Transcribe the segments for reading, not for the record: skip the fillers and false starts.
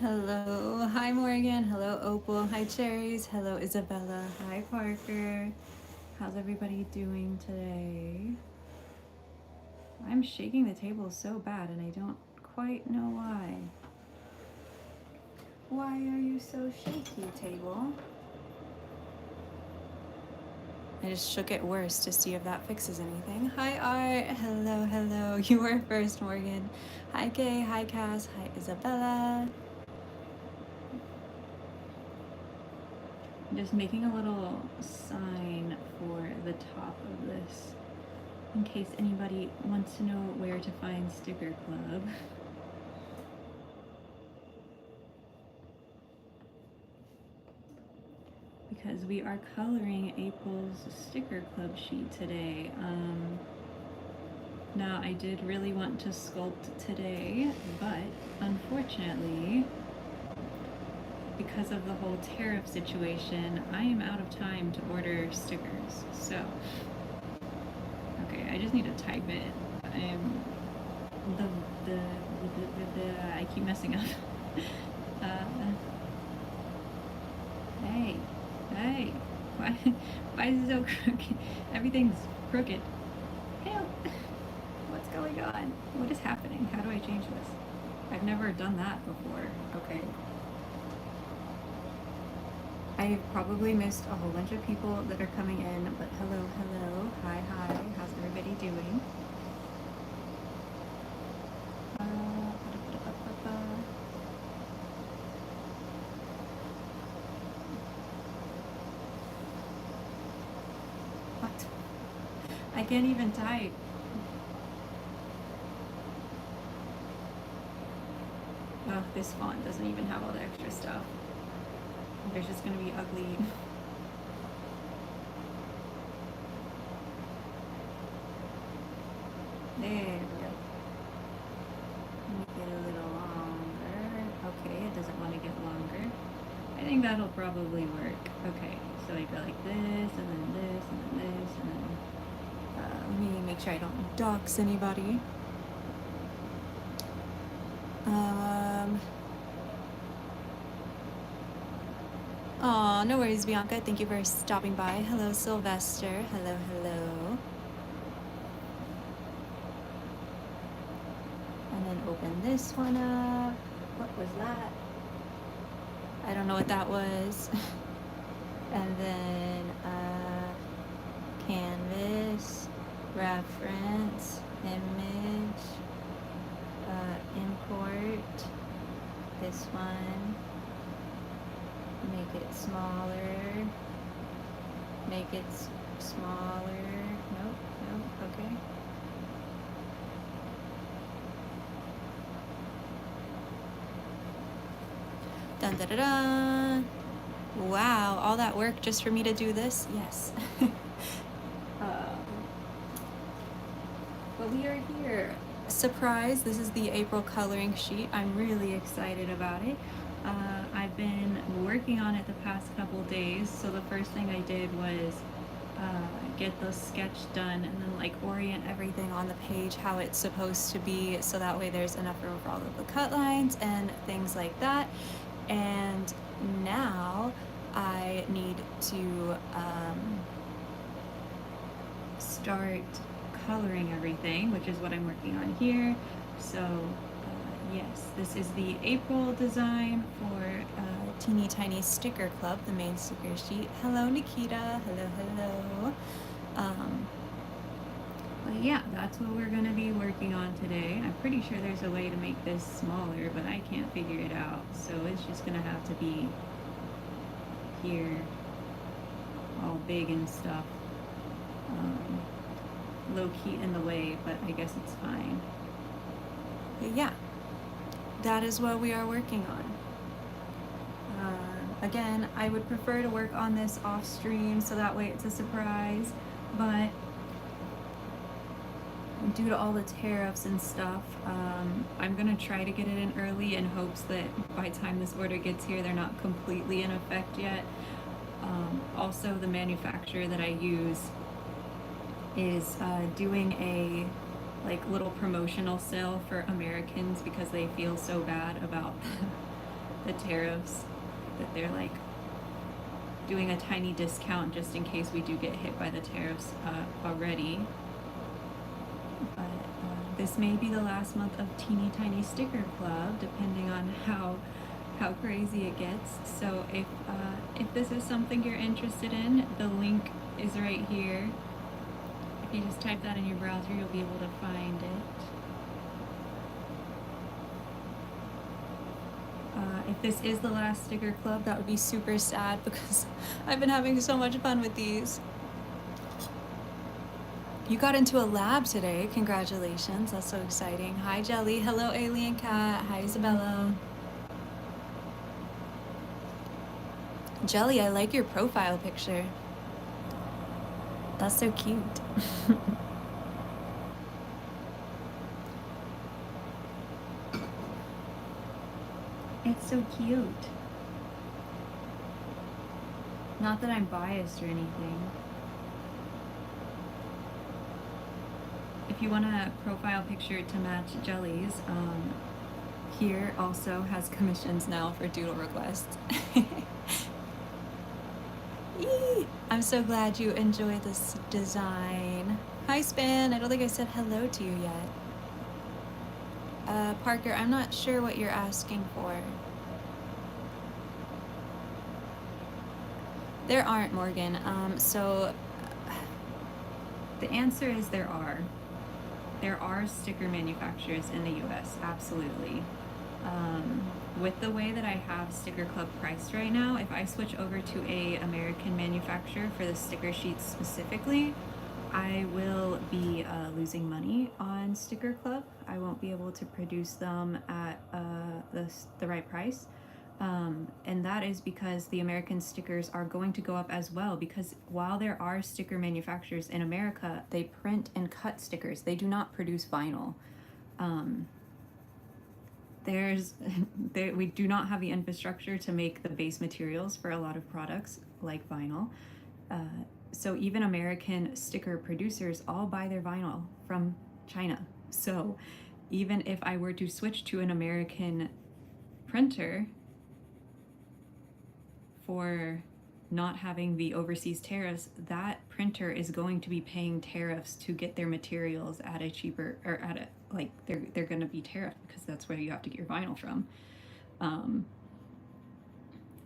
Hello. Hi, Morgan. Hello, Opal. Hi, Cherries. Hello, Isabella. Hi, Parker. How's everybody doing today? I'm shaking the table so bad and I don't quite know why. Why are you so shaky, table? I just shook it worse to see if that fixes anything. Hi, Art. Hello, hello. You were first, Morgan. Hi, Kay. Hi, Cass. Hi, Isabella. I'm just making a little sign for the top of this in case anybody wants to know where to find Sticker Club. Because we are coloring April's Sticker Club sheet today. Now, I did really want to sculpt today, but unfortunately, because of the whole tariff situation, I am out of time to order stickers. So, okay, I just need to type it. I keep messing up. Hey, why is it so crooked? Everything's crooked. Help! What's going on? What is happening? How do I change this? I've never done that before. Okay. I've probably missed a whole bunch of people that are coming in, but hello, hello. Hi, how's everybody doing? What? I can't even type. Oh, this font doesn't even have all the extra stuff. They're just gonna be ugly. There we go. Make it a little longer. Okay, it doesn't want to get longer. I think that'll probably work. Okay, so I go like this, and then this, and then this, and then let me make sure I don't dox anybody. Aw, no worries, Bianca. Thank you for stopping by. Hello, Sylvester. Hello, hello. And then open this one up. What was that? I don't know what that was. And then canvas, reference, image, import, this one, make it smaller, make it smaller, nope, okay. Dun da da da. Wow, all that work just for me to do this? Yes. But we are here. Surprise, this is the April coloring sheet. I'm really excited about it. I've been working on it the past couple days, so the first thing I did was get the sketch done and then like orient everything on the page how it's supposed to be, so that way there's enough room for all of the cut lines and things like that. And now I need to start coloring everything, which is what I'm working on here. So yes, this is the April design for Teeny Tiny Sticker Club, the main sticker sheet. Hello, Nikita. Hello. But yeah, that's what we're going to be working on today. I'm pretty sure there's a way to make this smaller, but I can't figure it out. So it's just going to have to be here, all big and stuff. Low key in the way, but I guess it's fine. But yeah, that is what we are working on. Again, I would prefer to work on this off stream so that way it's a surprise, but due to all the tariffs and stuff, I'm gonna try to get it in early in hopes that by the time this order gets here, they're not completely in effect yet. Also, the manufacturer that I use is doing a little promotional sale for Americans because they feel so bad about the tariffs, that they're like doing a tiny discount just in case we do get hit by the tariffs already. But this may be the last month of Teeny Tiny Sticker Club, depending on how crazy it gets. So if this is something you're interested in, the link is right here. If you just type that in your browser, you'll be able to find it. If this is the last sticker club, that would be super sad because I've been having so much fun with these. You got into a lab today. Congratulations. That's so exciting. Hi, Jelly. Hello, Alien Cat. Hi, Isabella. Jelly, I like your profile picture. That's so cute. It's so cute. Not that I'm biased or anything. If you want a profile picture to match Jelly's, here also has commissions now for doodle requests. I'm so glad you enjoy this design. Hi, Span. I don't think I said hello to you yet. Parker, I'm not sure what you're asking for. There aren't, Morgan. So the answer is there are. There are sticker manufacturers in the US, absolutely. With the way that I have Sticker Club priced right now, if I switch over to a American manufacturer for the sticker sheets specifically, I will be losing money on Sticker Club. I won't be able to produce them at the right price. And that is because the American stickers are going to go up as well, because while there are sticker manufacturers in America, they print and cut stickers. They do not produce vinyl. We do not have the infrastructure to make the base materials for a lot of products like vinyl. So even American sticker producers all buy their vinyl from China. So even if I were to switch to an American printer for not having the overseas tariffs, that printer is going to be paying tariffs to get their materials at a cheaper, or at a, like, they're going to be tariffed because that's where you have to get your vinyl from.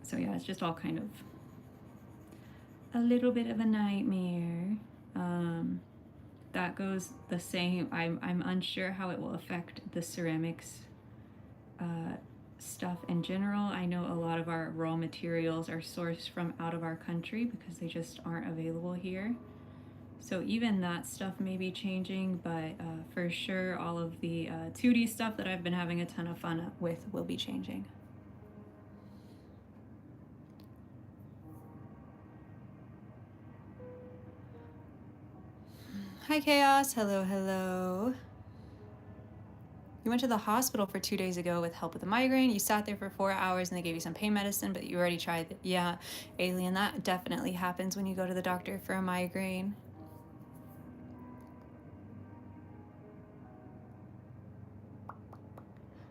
So yeah, it's just all kind of a little bit of a nightmare. That goes the same. I'm unsure how it will affect the ceramics stuff in general. I know a lot of our raw materials are sourced from out of our country because they just aren't available here. So even that stuff may be changing, but for sure all of the 2D stuff that I've been having a ton of fun with will be changing. Hi, Chaos. Hello, hello. You went to the hospital for 2 days ago with help with a migraine. You sat there for 4 hours and they gave you some pain medicine, but you already tried it. Yeah, Alien, that definitely happens when you go to the doctor for a migraine.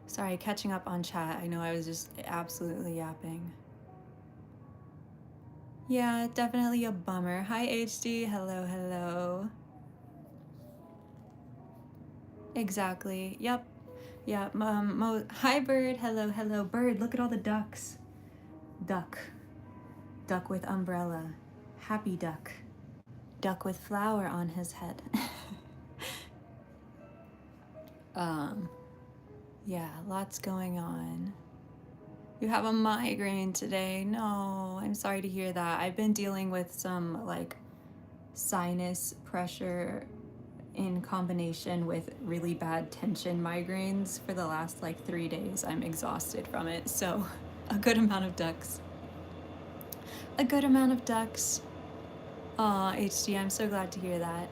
Sorry, catching up on chat. I know I was just absolutely yapping. Yeah, definitely a bummer. Hi, HD. Hello, hello. Exactly. Yep. Yeah. Hi, Bird. Hello, hello. Bird, look at all the ducks. Duck. Duck with umbrella. Happy duck. Duck with flower on his head. Yeah, lots going on. You have a migraine today. No, I'm sorry to hear that. I've been dealing with some like sinus pressure in combination with really bad tension migraines for the last like 3 days. I'm exhausted from it. So a good amount of ducks. A good amount of ducks. Aw, HD, I'm so glad to hear that.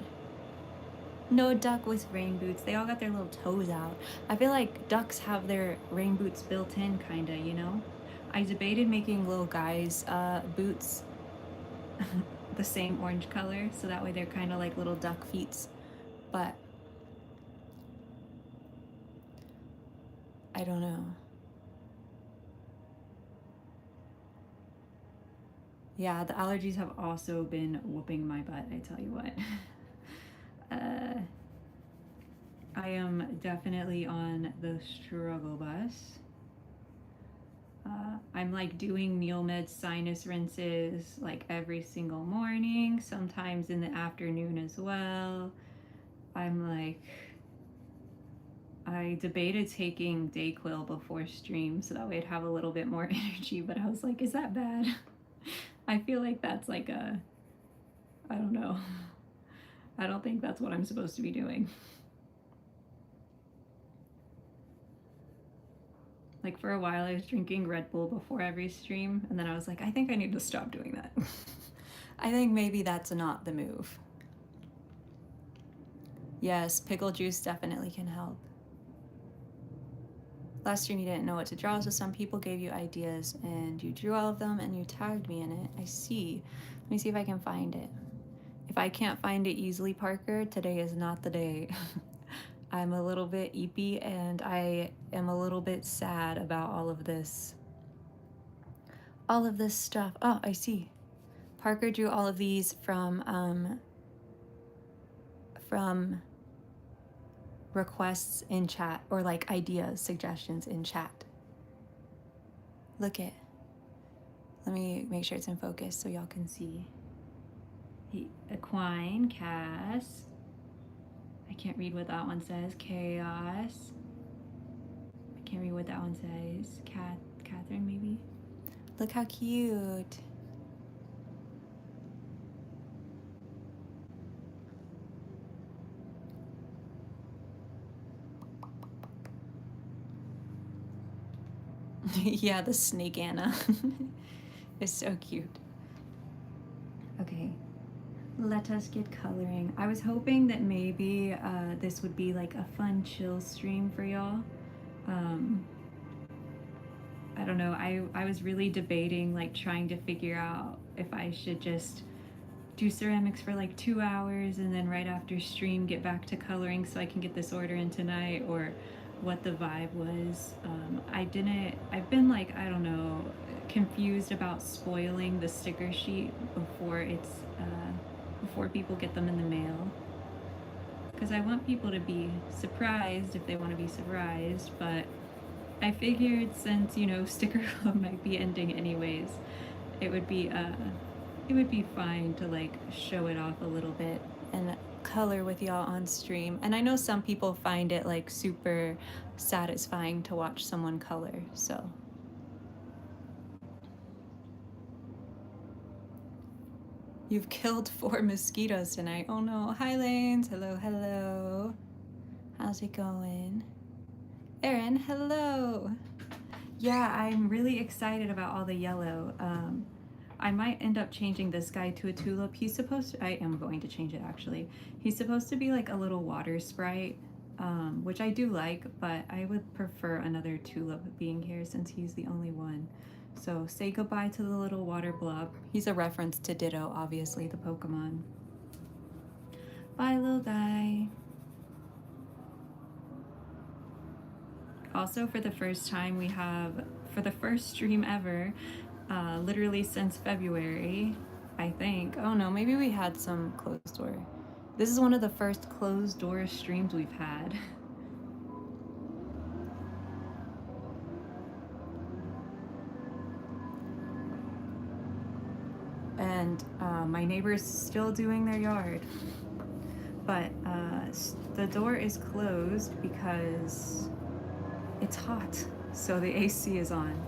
No duck with rain boots. They all got their little toes out. I feel like ducks have their rain boots built in, kinda, you know? I debated making little guys' boots the same orange color, so that way they're kind of like little duck feet. But I don't know. Yeah, the allergies have also been whooping my butt, I tell you what. uh, I am definitely on the struggle bus. I'm like doing Neomed sinus rinses like every single morning, sometimes in the afternoon as well. I debated taking Dayquil before stream so that way I'd have a little bit more energy, but I was like, is that bad? I feel like that's like I don't know. I don't think that's what I'm supposed to be doing. Like for a while I was drinking Red Bull before every stream, and then I was like, I think I need to stop doing that. I think maybe that's not the move. Yes, pickle juice definitely can help. Last stream you didn't know what to draw, so some people gave you ideas and you drew all of them and you tagged me in it. I see. Let me see if I can find it. If I can't find it easily, Parker, today is not the day. I'm a little bit eepy and I am a little bit sad about all of this. All of this stuff. Oh, I see. Parker drew all of these from requests in chat, or like ideas, suggestions in chat. Look it. Let me make sure it's in focus so y'all can see. Equine, Cass. I can't read what that one says. Chaos. I can't read what that one says. Catherine, maybe? Look how cute. Yeah, the snake Anna is so cute. Okay, let us get coloring. I was hoping that maybe this would be like a fun chill stream for y'all. I don't know, I was really debating like trying to figure out if I should just do ceramics for like 2 hours and then right after stream get back to coloring so I can get this order in tonight, or what the vibe was. I've been like, I don't know, confused about spoiling the sticker sheet before before people get them in the mail. Because I want people to be surprised if they want to be surprised, but I figured since, you know, sticker club might be ending anyways, it would be fine to like show it off a little bit and color with y'all on stream. And I know some people find it like super satisfying to watch someone color, so. You've killed 4 mosquitoes tonight. Oh no. Hi Lanes. Hello, hello. How's it going? Erin, hello. Yeah, I'm really excited about all the yellow. I might end up changing this guy to a tulip. I am going to change it actually. He's supposed to be like a little water sprite, which I do like, but I would prefer another tulip being here since he's the only one. So say goodbye to the little water blob. He's a reference to Ditto, obviously, the Pokemon. Bye, little guy. Also, for the first time, we have, for the first stream ever, literally since February, I think. Oh no, maybe we had some closed door. This is one of the first closed door streams we've had. And my neighbor's still doing their yard. But the door is closed because it's hot, so the AC is on.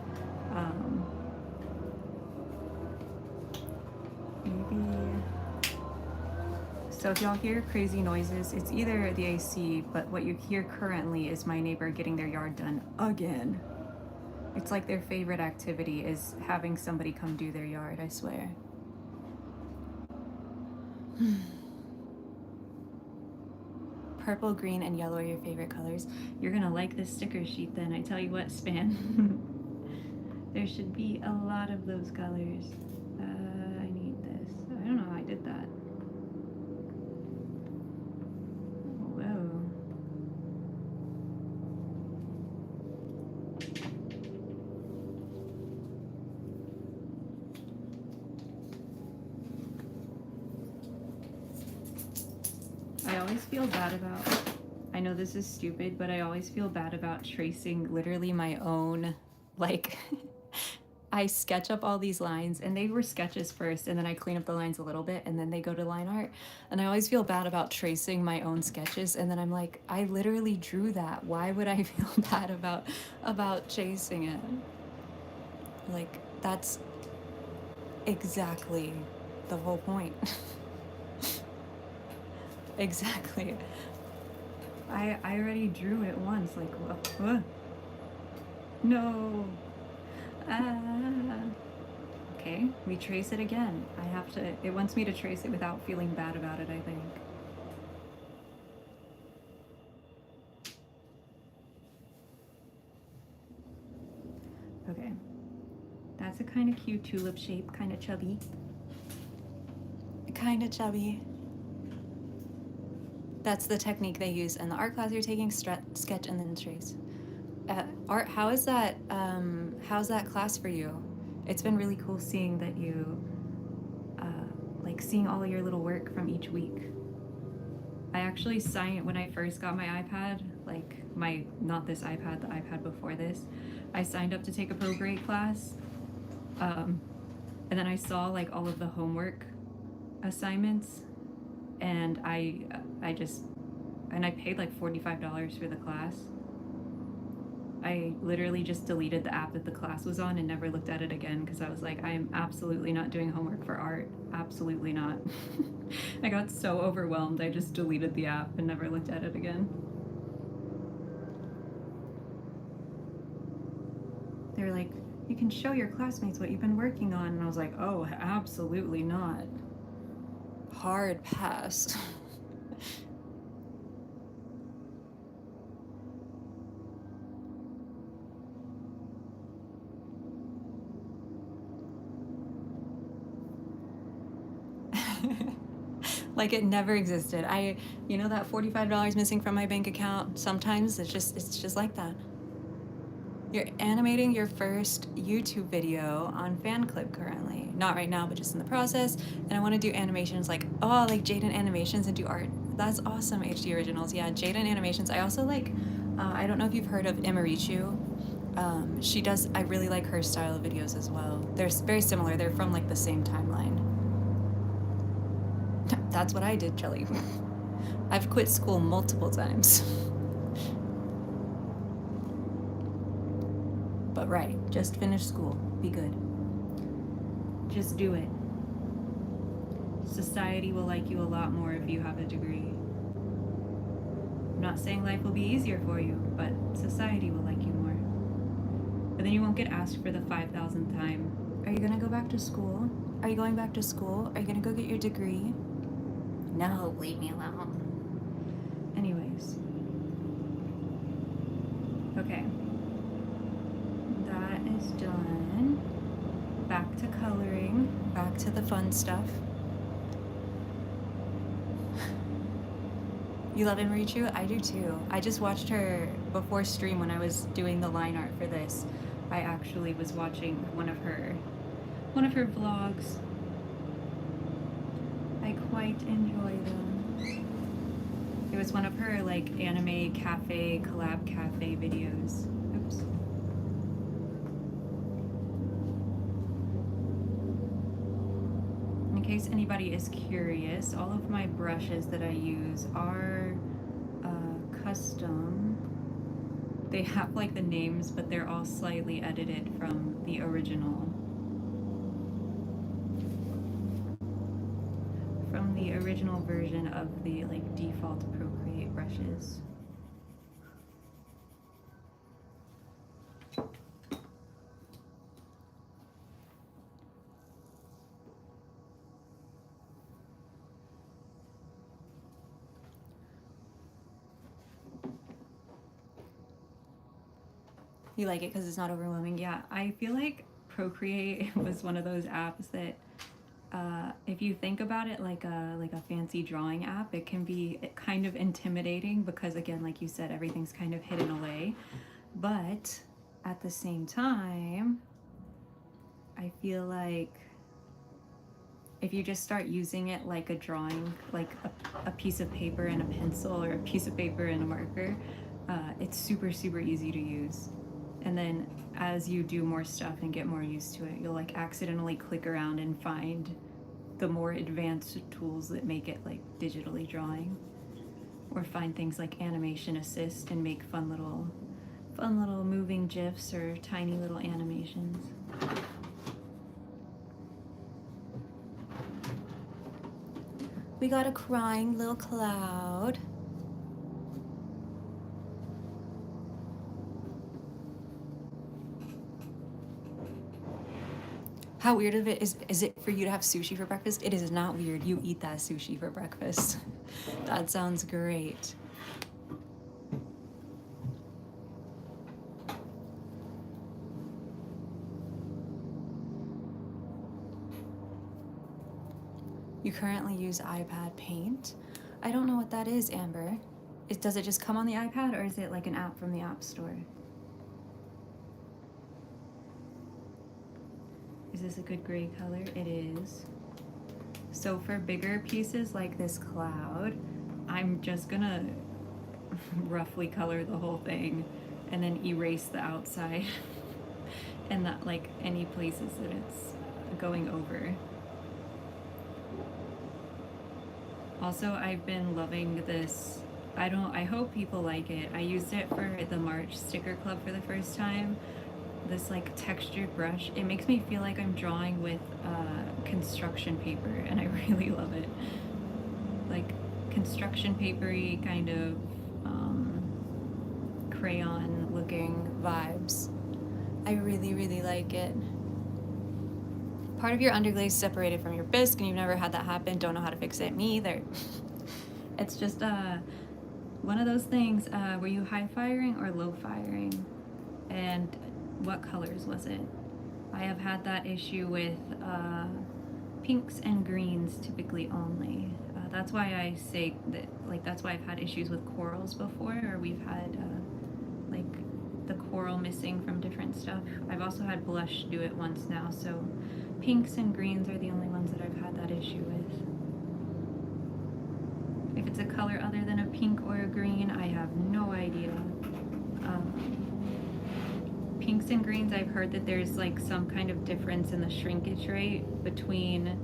So if y'all hear crazy noises, it's either the AC, but what you hear currently is my neighbor getting their yard done again. It's like their favorite activity is having somebody come do their yard, I swear. Purple, green, and yellow are your favorite colors. You're gonna like this sticker sheet then, I tell you what, Span. There should be a lot of those colors. I need this. I don't know how I did that. Whoa. always feel bad about, I know this is stupid, but I always feel bad about tracing literally my own, like, I sketch up all these lines, and they were sketches first, and then I clean up the lines a little bit, and then they go to line art. And I always feel bad about tracing my own sketches, and then I'm like, I literally drew that. Why would I feel bad about chasing it? Like, that's exactly the whole point. Exactly. I already drew it once, like, no. Ah. Okay, we trace it again. I have to, it wants me to trace it without feeling bad about it, I think. Okay. That's a kind of cute tulip shape, kind of chubby. Kind of chubby. That's the technique they use in the art class you're taking, sketch and then trace. Art, how's that class for you? It's been really cool seeing that you, like seeing all your little work from each week. I actually signed, when I first got my iPad, like not this iPad, the iPad before this, I signed up to take a Procreate class. And then I saw like all of the homework assignments, and I paid like $45 for the class. I literally just deleted the app that the class was on and never looked at it again, because I was like, I am absolutely not doing homework for art. Absolutely not. I got so overwhelmed, I just deleted the app and never looked at it again. They were like, you can show your classmates what you've been working on. And I was like, oh, absolutely not. Hard pass. Like it never existed. You know that $45 missing from my bank account? Sometimes it's just like that. You're animating your first YouTube video on FanClip currently. Not right now, but just in the process. And I want to do animations like Jaden Animations and do art. That's awesome, HD Originals. Yeah, Jaden Animations. I also like, I don't know if you've heard of Imarichu. She does, I really like her style of videos as well. They're very similar. They're from like the same timeline. That's what I did, Jelly. I've quit school multiple times. But right, just finish school. Be good. Just do it. Society will like you a lot more if you have a degree. I'm not saying life will be easier for you, but society will like you more. But then you won't get asked for the 5,000th time. Are you gonna go back to school? Are you going back to school? Are you gonna go get your degree? No, leave me alone. Anyways. Okay. That is done. Back to coloring. Back to the fun stuff. You love Imarichu? I do too. I just watched her before stream when I was doing the line art for this. I actually was watching one of her vlogs. I quite enjoy them. It was one of her like anime cafe, collab cafe videos. Oops. In case anybody is curious, all of my brushes that I use are custom. They have like the names, but they're all slightly edited from the original. From the original version of the like default Procreate brushes. You like it because it's not overwhelming? Yeah, I feel like Procreate was one of those apps that if you think about it like a fancy drawing app, it can be kind of intimidating because, again, like you said, everything's kind of hidden away. But at the same time, I feel like if you just start using it like a drawing, like a piece of paper and a pencil, or a piece of paper and a marker, it's super, super easy to use. And then as you do more stuff and get more used to it, you'll like accidentally click around and find the more advanced tools that make it like digitally drawing, or find things like animation assist and make fun little moving GIFs or tiny little animations. We got a crying little cloud. How weird of it is it for you to have sushi for breakfast? It is not weird. You eat that sushi for breakfast. That sounds great. You currently use iPad Paint. I don't know what that is, Amber. Does it just come on the iPad, or is it like an app from the App Store? Is this a good gray color? It is. So for bigger pieces like this cloud, I'm just gonna roughly color the whole thing and then erase the outside and not like any places that it's going over. Also, I've been loving this. I hope people like it. I used it for the March sticker club for the first time. This like textured brush. It makes me feel like I'm drawing with construction paper, and I really love it. Like construction papery kind of crayon looking vibes. I really, really like it. Part of your underglaze separated from your bisque and you've never had that happen. Don't know how to fix it. Me either. It's just one of those things. Were you high firing or low firing? And what colors was it? I have had that issue with pinks and greens typically only. That's why I say that, like, that's why I've had issues with corals before, or we've had like the coral missing from different stuff. I've also had blush do it once now, so pinks and greens are the only ones that I've had that issue with. If it's a color other than a pink or a green, I have no idea. Pinks and greens, I've heard that there's like some kind of difference in the shrinkage rate between,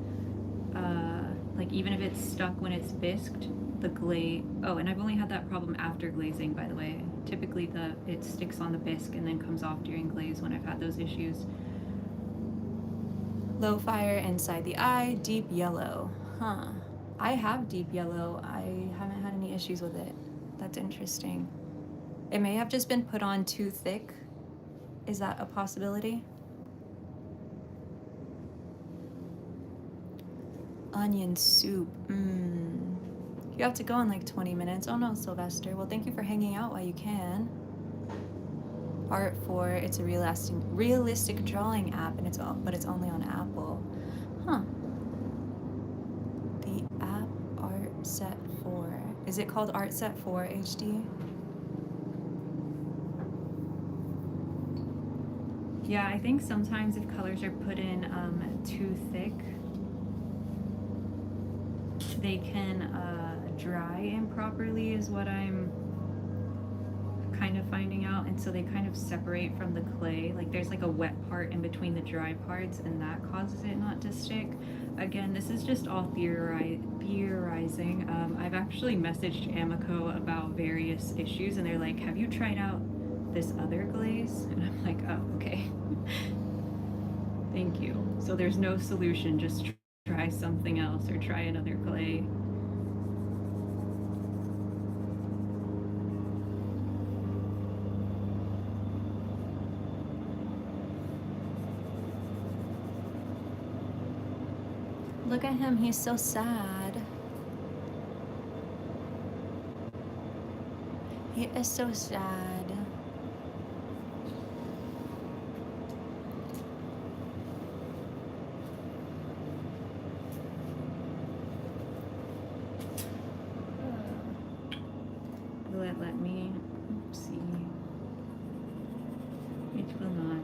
like even if it's stuck when it's bisqued, the glaze. Oh, and I've only had that problem after glazing, by the way. Typically it sticks on the bisque and then comes off during glaze when I've had those issues. Low fire inside the eye, deep yellow. Huh. I have deep yellow. I haven't had any issues with it. That's interesting. It may have just been put on too thick. Is that a possibility? Onion soup. You have to go in like 20 minutes. Oh no, Sylvester. Well, thank you for hanging out while you can. Art 4, it's a realistic drawing app, and but it's only on Apple. Huh. The app Art Set 4. Is it called Art Set 4 HD? Yeah, I think sometimes if colors are put in too thick, they can dry improperly, is what I'm kind of finding out, and so they kind of separate from the clay. Like there's like a wet part in between the dry parts, and that causes it not to stick. Again, this is just all theorizing. I've actually messaged Amico about various issues, and they're like, have you tried out this other glaze? And I'm like, oh, okay. Thank you. So there's no solution, just try something else or try another clay. Look at him, he's so sad. He is so sad. Will it let me? Oopsie. It will not.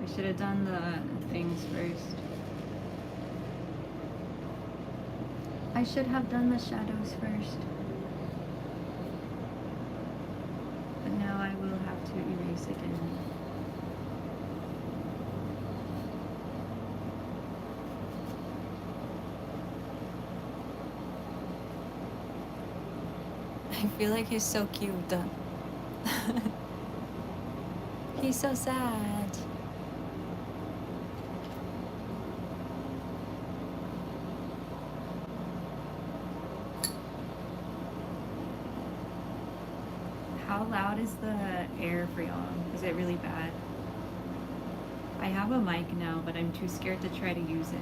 I should have done the things first. I should have done the shadows first. But now I will have to erase again. I feel like he's so cute. He's so sad. How loud is the air for y'all? Is it really bad? I have a mic now, but I'm too scared to try to use it.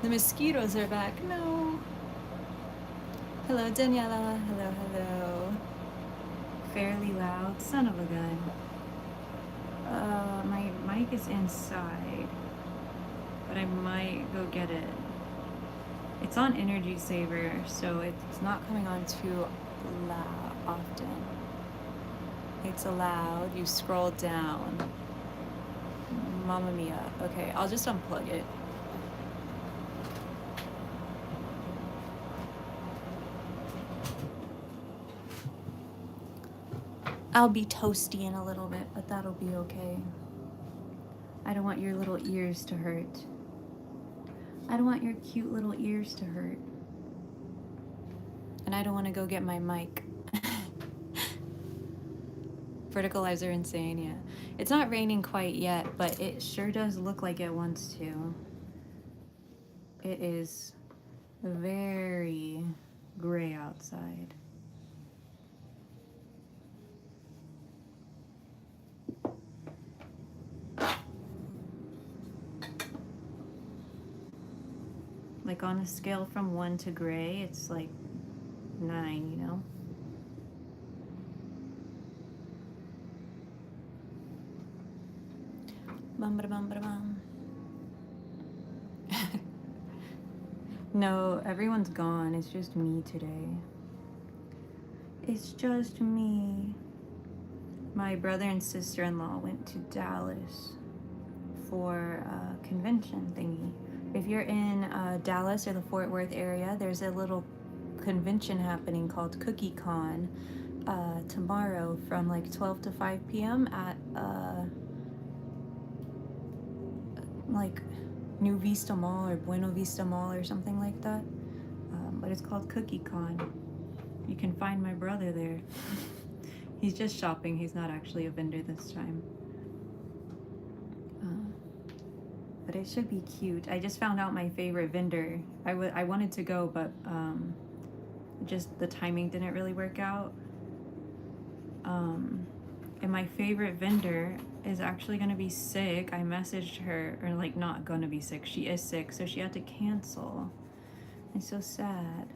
The mosquitoes are back. No. Hello, Daniela. Hello, hello. Fairly loud. Son of a gun. My mic is inside, but I might go get it. It's on Energy Saver, so it's not coming on too loud often. It's allowed. You scroll down. Mamma mia. Okay, I'll just unplug it. I'll be toasty in a little bit, but that'll be okay. I don't want your little ears to hurt. I don't want your cute little ears to hurt. And I don't want to go get my mic. Verticalizer insane, yeah. It's not raining quite yet, but it sure does look like it wants to. It is very gray outside. Like on a scale from 1 to gray, it's like 9, you know? Bum ba bum ba bum. No, everyone's gone. It's just me today. It's just me. My brother and sister-in-law went to Dallas for a convention thingy. If you're in Dallas or the Fort Worth area, there's a little convention happening called Cookie Con tomorrow from like 12 to 5 p.m. at like New Vista Mall or Buena Vista Mall or something like that. But it's called Cookie Con. You can find my brother there. He's just shopping. He's not actually a vendor this time. But it should be cute. I just found out my favorite vendor. I wanted to go, but just the timing didn't really work out. And my favorite vendor is actually gonna be sick. I messaged her, or like not gonna be sick. She is sick, so she had to cancel. It's so sad.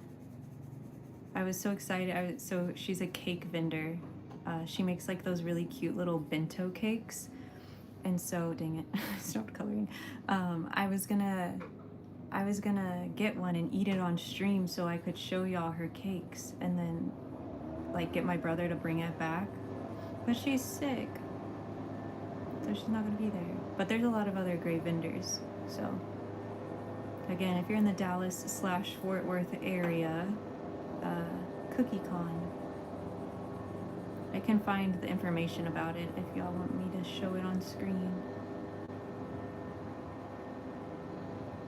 I was so excited. So she's a cake vendor. She makes like those really cute little bento cakes. And so, dang it, I stopped coloring. I was gonna get one and eat it on stream so I could show y'all her cakes and then like get my brother to bring it back. But she's sick, so she's not gonna be there. But there's a lot of other great vendors. So again, if you're in the Dallas/Fort Worth area, Cookie Con. I can find the information about it if y'all want me to show it on screen.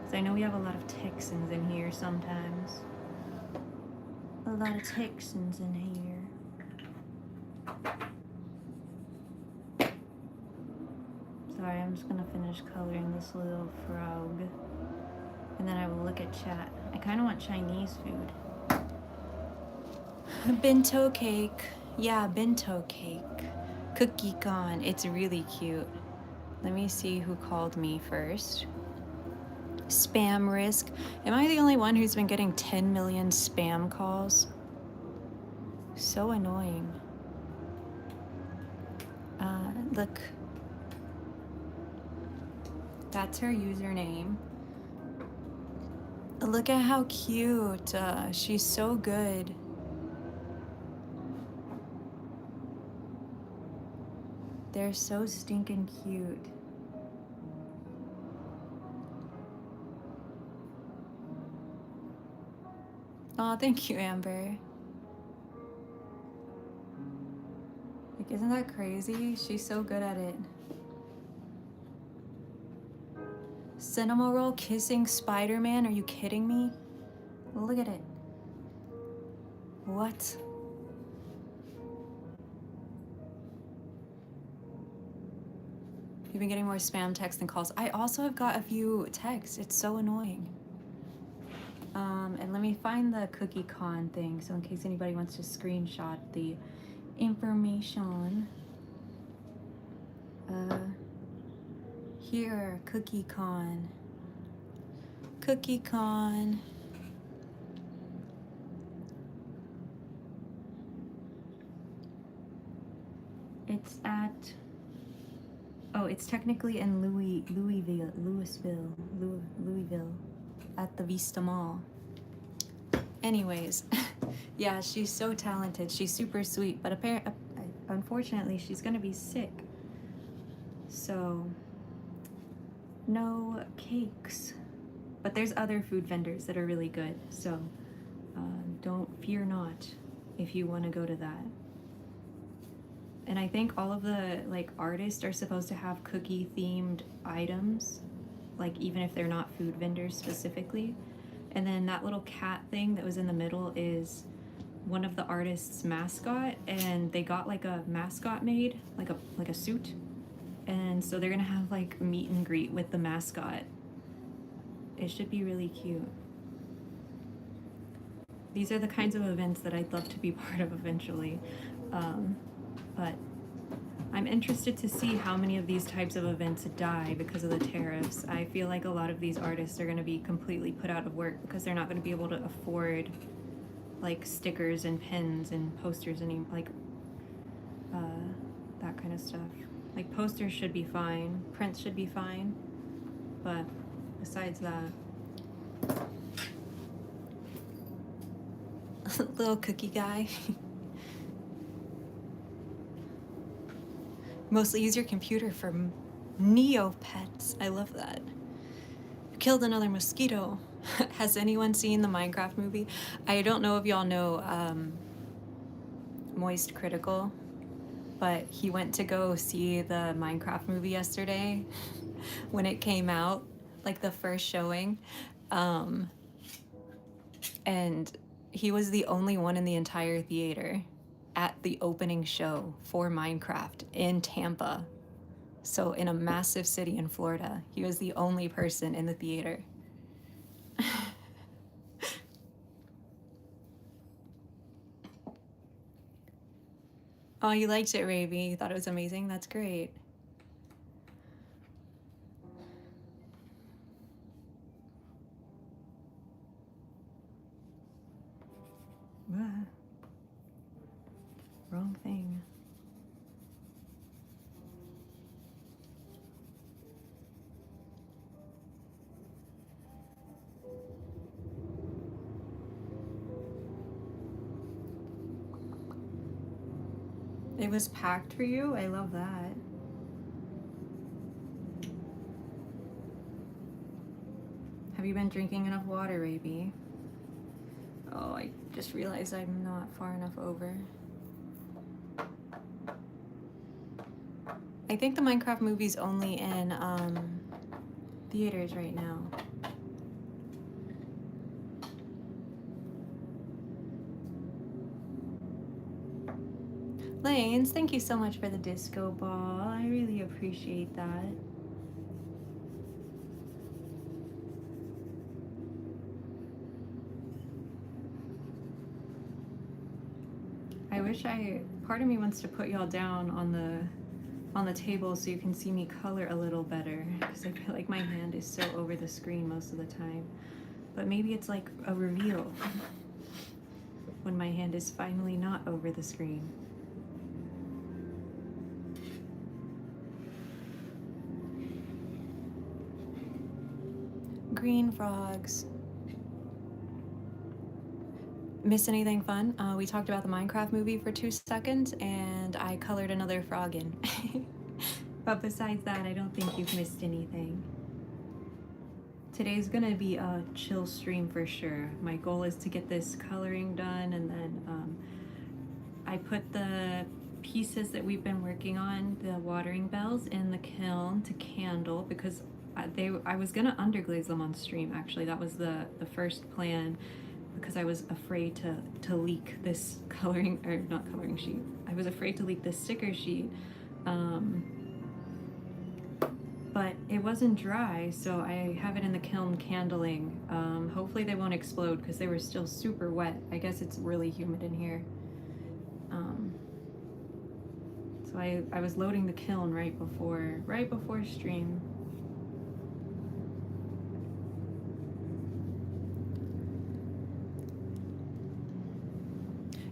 So I know we have a lot of Texans in here sometimes. A lot of Texans in here. Sorry, I'm just gonna finish coloring this little frog. And then I will look at chat. I kind of want Chinese food. Bento cake. Yeah, bento cake. Cookie Con. It's really cute. Let me see who called me first. Spam risk. Am I the only one who's been getting 10 million spam calls? So annoying. Look. That's her username. Look at how cute. She's so good. They're so stinking cute. Oh, thank you, Amber. Like, isn't that crazy? She's so good at it. Cinema roll kissing Spider-Man? Are you kidding me? Look at it. What? You've been getting more spam texts than calls. I also have got a few texts. It's so annoying. And let me find the cookie con thing, so in case anybody wants to screenshot the information. Here, cookie con. Cookie con. It's at, oh, it's technically in Louisville, at the Vista Mall. Anyways, yeah, she's so talented. She's super sweet, but unfortunately, she's gonna be sick. So, no cakes. But there's other food vendors that are really good, so don't fear not if you want to go to that. And I think all of the like artists are supposed to have cookie themed items, like even if they're not food vendors specifically. And then that little cat thing that was in the middle is one of the artists' mascot, and they got like a mascot made, like a suit. And so they're gonna have like meet and greet with the mascot. It should be really cute. These are the kinds of events that I'd love to be part of eventually. But I'm interested to see how many of these types of events die because of the tariffs. I feel like a lot of these artists are going to be completely put out of work because they're not going to be able to afford like stickers and pens and posters and like that kind of stuff. Like posters should be fine, prints should be fine, but besides that. Little cookie guy. Mostly use your computer for Neopets. I love that. You killed another mosquito. Has anyone seen the Minecraft movie? I don't know if y'all know Moist Critical, but he went to go see the Minecraft movie yesterday when it came out, like the first showing. And he was the only one in the entire theater at the opening show for Minecraft in Tampa. So in a massive city in Florida, he was the only person in the theater. Oh, you liked it, Ravi. You thought it was amazing? That's great. Wrong thing. It was packed for you? I love that. Have you been drinking enough water, Ravi? Oh, I just realized I'm not far enough over. I think the Minecraft movie's only in theaters right now. Lanes, thank you so much for the disco ball. I really appreciate that. I wish part of me wants to put y'all down on the table so you can see me color a little better, because I feel like my hand is so over the screen most of the time. But maybe it's like a reveal when my hand is finally not over the screen. Green frogs. Miss anything fun? We talked about the Minecraft movie for 2 seconds, and I colored another frog in. But besides that, I don't think you've missed anything. Today's gonna be a chill stream for sure. My goal is to get this coloring done, and then I put the pieces that we've been working on, the watering bells, in the kiln to candle because I was gonna underglaze them on stream. Actually, that was the first plan, because I was afraid to leak this coloring, or not coloring sheet. I was afraid to leak this sticker sheet. But it wasn't dry, so I have it in the kiln candling. Hopefully they won't explode because they were still super wet. I guess it's really humid in here. So I was loading the kiln right before stream.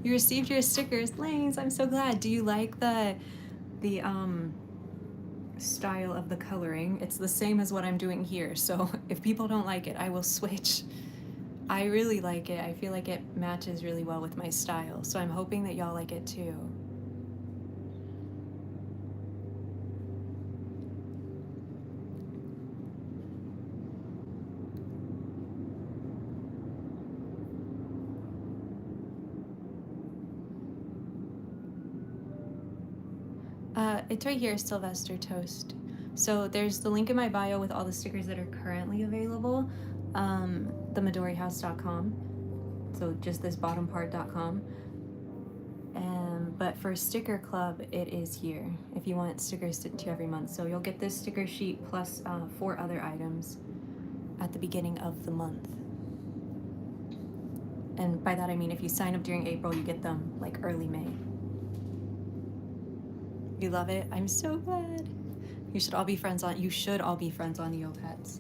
You received your stickers, Lanes. I'm so glad. Do you like the style of the coloring? It's the same as what I'm doing here, so if people don't like it, I will switch. I really like it. I feel like it matches really well with my style, so I'm hoping that y'all like it too. It's right here, Sylvester Toast. So there's the link in my bio with all the stickers that are currently available. TheMidoriHouse.com. So just this bottom part.com. But for Sticker Club, it is here if you want stickers sent to you every month. So you'll get this sticker sheet plus 4 other items at the beginning of the month. And by that I mean if you sign up during April, you get them like early May. You love it? I'm so glad. You should all be friends on Neopets.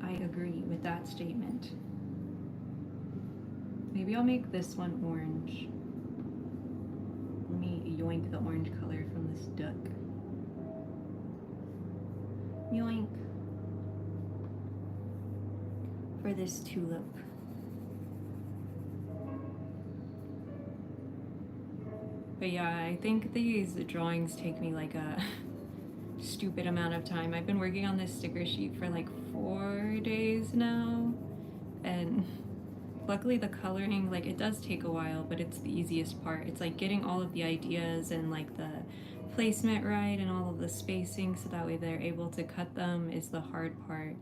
I agree with that statement. Maybe I'll make this one orange. Let me yoink the orange color from this duck. Yoink. For this tulip. But yeah, I think these drawings take me like a stupid amount of time. I've been working on this sticker sheet for like 4 days now, and luckily the coloring, like, it does take a while, but it's the easiest part. It's like getting all of the ideas and like the placement right and all of the spacing so that way they're able to cut them is the hard part.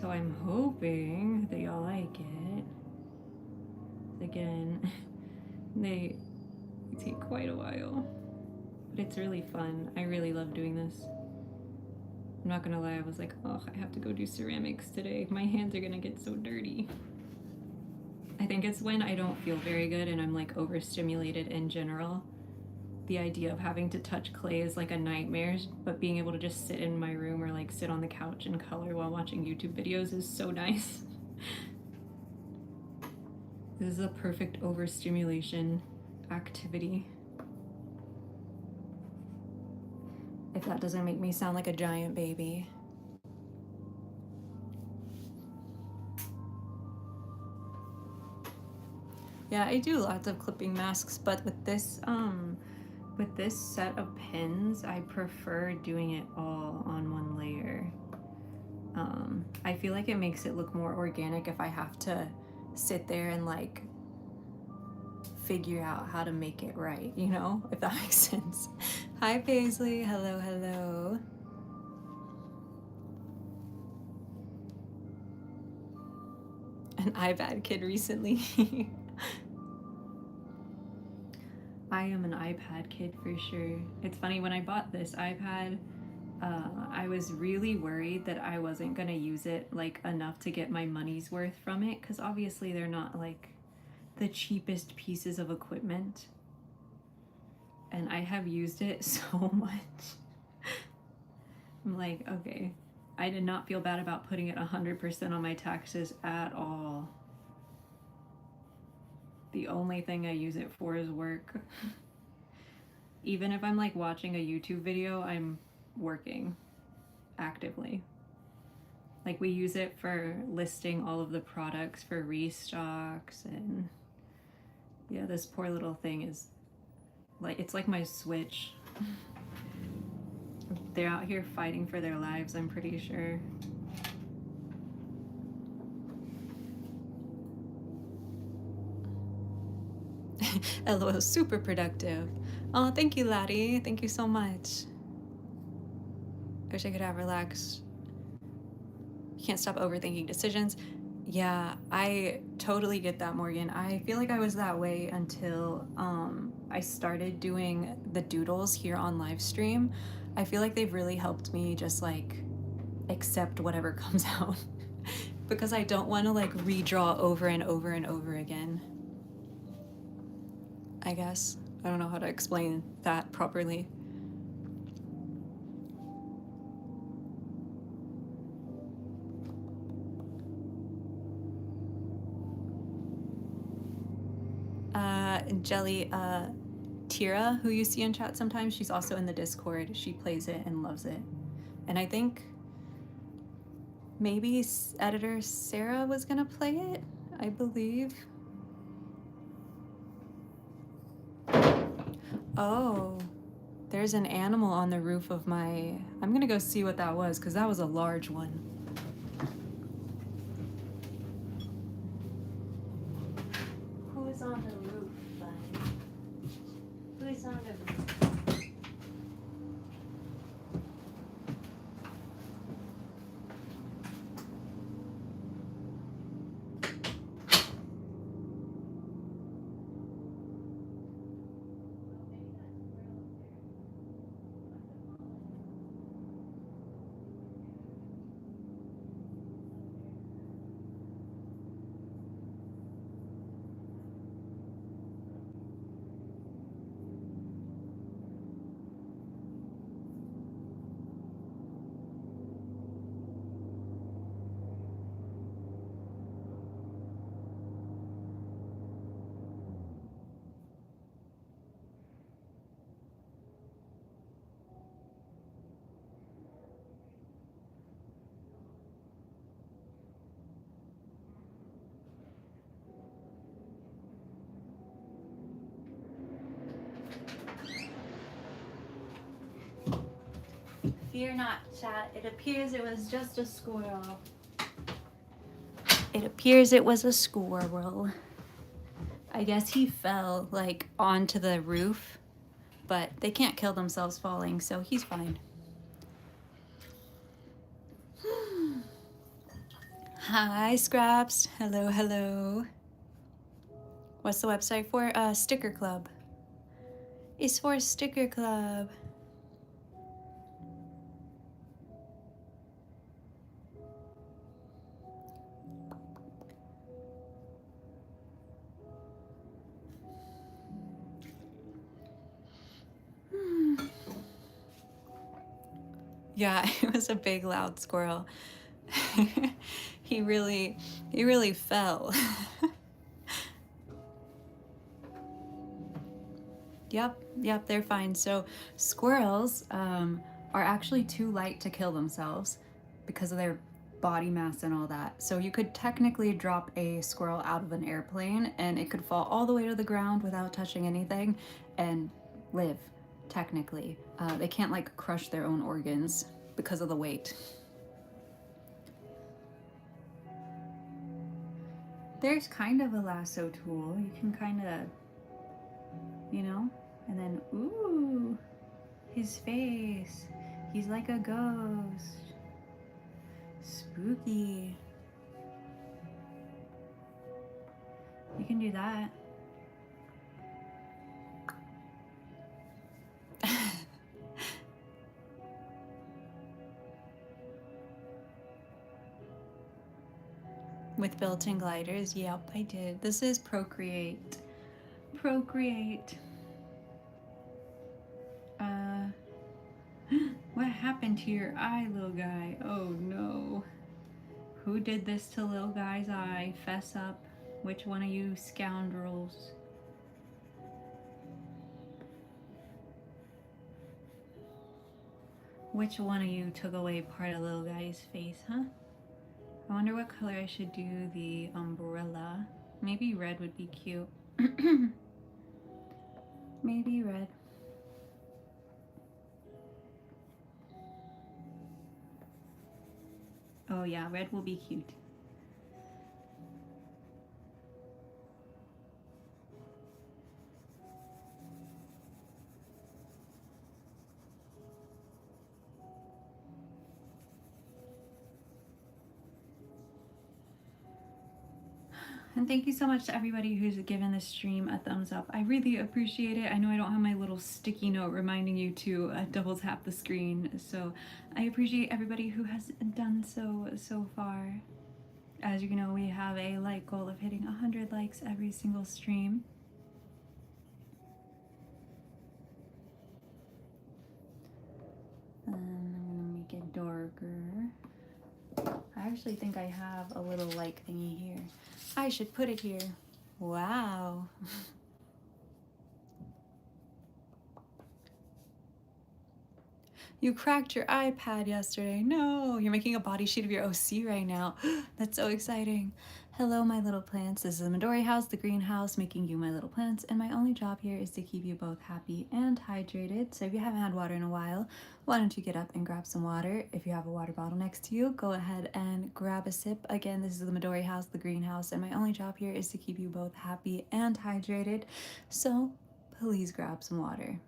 So I'm hoping that y'all like it. Again, they take quite a while, but it's really fun. I really love doing this. I'm not gonna lie, I was like, oh, I have to go do ceramics today. My hands are gonna get so dirty. I think it's when I don't feel very good and I'm like overstimulated in general. The idea of having to touch clay is like a nightmare, but being able to just sit in my room or like sit on the couch and color while watching YouTube videos is so nice. This is a perfect overstimulation activity. If that doesn't make me sound like a giant baby. Yeah, I do lots of clipping masks, but with this set of pins, I prefer doing it all on one layer. I feel like it makes it look more organic if I have to sit there and like figure out how to make it right, you know, if that makes sense. Hi Paisley, hello, hello. An iPad kid recently. I am an iPad kid for sure. It's funny, when I bought this iPad, I was really worried that I wasn't gonna use it like enough to get my money's worth from it, because obviously they're not like the cheapest pieces of equipment, and I have used it so much. I'm like, okay, I did not feel bad about putting it 100% on my taxes at all. The only thing I use it for is work. Even if I'm like watching a YouTube video, I'm working. actively. Like, we use it for listing all of the products for restocks, and yeah, this poor little thing is like, it's like my Switch. They're out here fighting for their lives, I'm pretty sure. LOL, super productive. Oh, thank you, Laddie. Thank you so much. I wish I could have relaxed. Can't stop overthinking decisions. Yeah, I totally get that, Morgan. I feel like I was that way until I started doing the doodles here on live stream. I feel like they've really helped me just like accept whatever comes out because I don't want to like redraw over and over and over again. I guess. I don't know how to explain that properly. Jelly, Tira, who you see in chat sometimes, she's also in the Discord. She plays it and loves it. And I think maybe editor Sarah was gonna play it, I believe. Oh, there's an animal on the roof of my... I'm gonna go see what that was, because that was a large one. Who's on the roof, buddy? Who's on the roof? Fear not, chat. It appears it was just a squirrel. It appears it was a squirrel. I guess he fell, like, onto the roof, but they can't kill themselves falling, so he's fine. Hi, Scraps. Hello, hello. What's the website for? Sticker Club. It's for Sticker Club. Yeah, it was a big, loud squirrel. he really fell. Yep, they're fine. So squirrels are actually too light to kill themselves because of their body mass and all that. So you could technically drop a squirrel out of an airplane and it could fall all the way to the ground without touching anything and live, technically. They can't like crush their own organs because of the weight. There's kind of a lasso tool. You can kind of, you know, and then, ooh, his face. He's like a ghost. Spooky. You can do that. With built-in gliders, yep, I did. This is Procreate. Procreate. What happened to your eye, little guy? Oh no. Who did this to little guy's eye? Fess up. Which one of you scoundrels? Which one of you took away part of little guy's face, huh? I wonder what color I should do the umbrella. Maybe red would be cute. Maybe red. Oh yeah, red will be cute. And thank you so much to everybody who's given this stream a thumbs up. I really appreciate it. I know I don't have my little sticky note reminding you to double tap the screen, so I appreciate everybody who has done so far. As you know, we have a like goal of hitting 100 likes every single stream. And I'm gonna make it darker. I actually think I have a little like thingy here. I should put it here. Wow. You cracked your iPad yesterday. No, you're making a body sheet of your OC right now. That's so exciting. Hello, my little plants. This is the Midori house, the greenhouse, making you my little plants. And my only job here is to keep you both happy and hydrated. So if you haven't had water in a while, why don't you get up and grab some water? If you have a water bottle next to you, go ahead and grab a sip. Again, this is the Midori house, the greenhouse. And my only job here is to keep you both happy and hydrated. So please grab some water.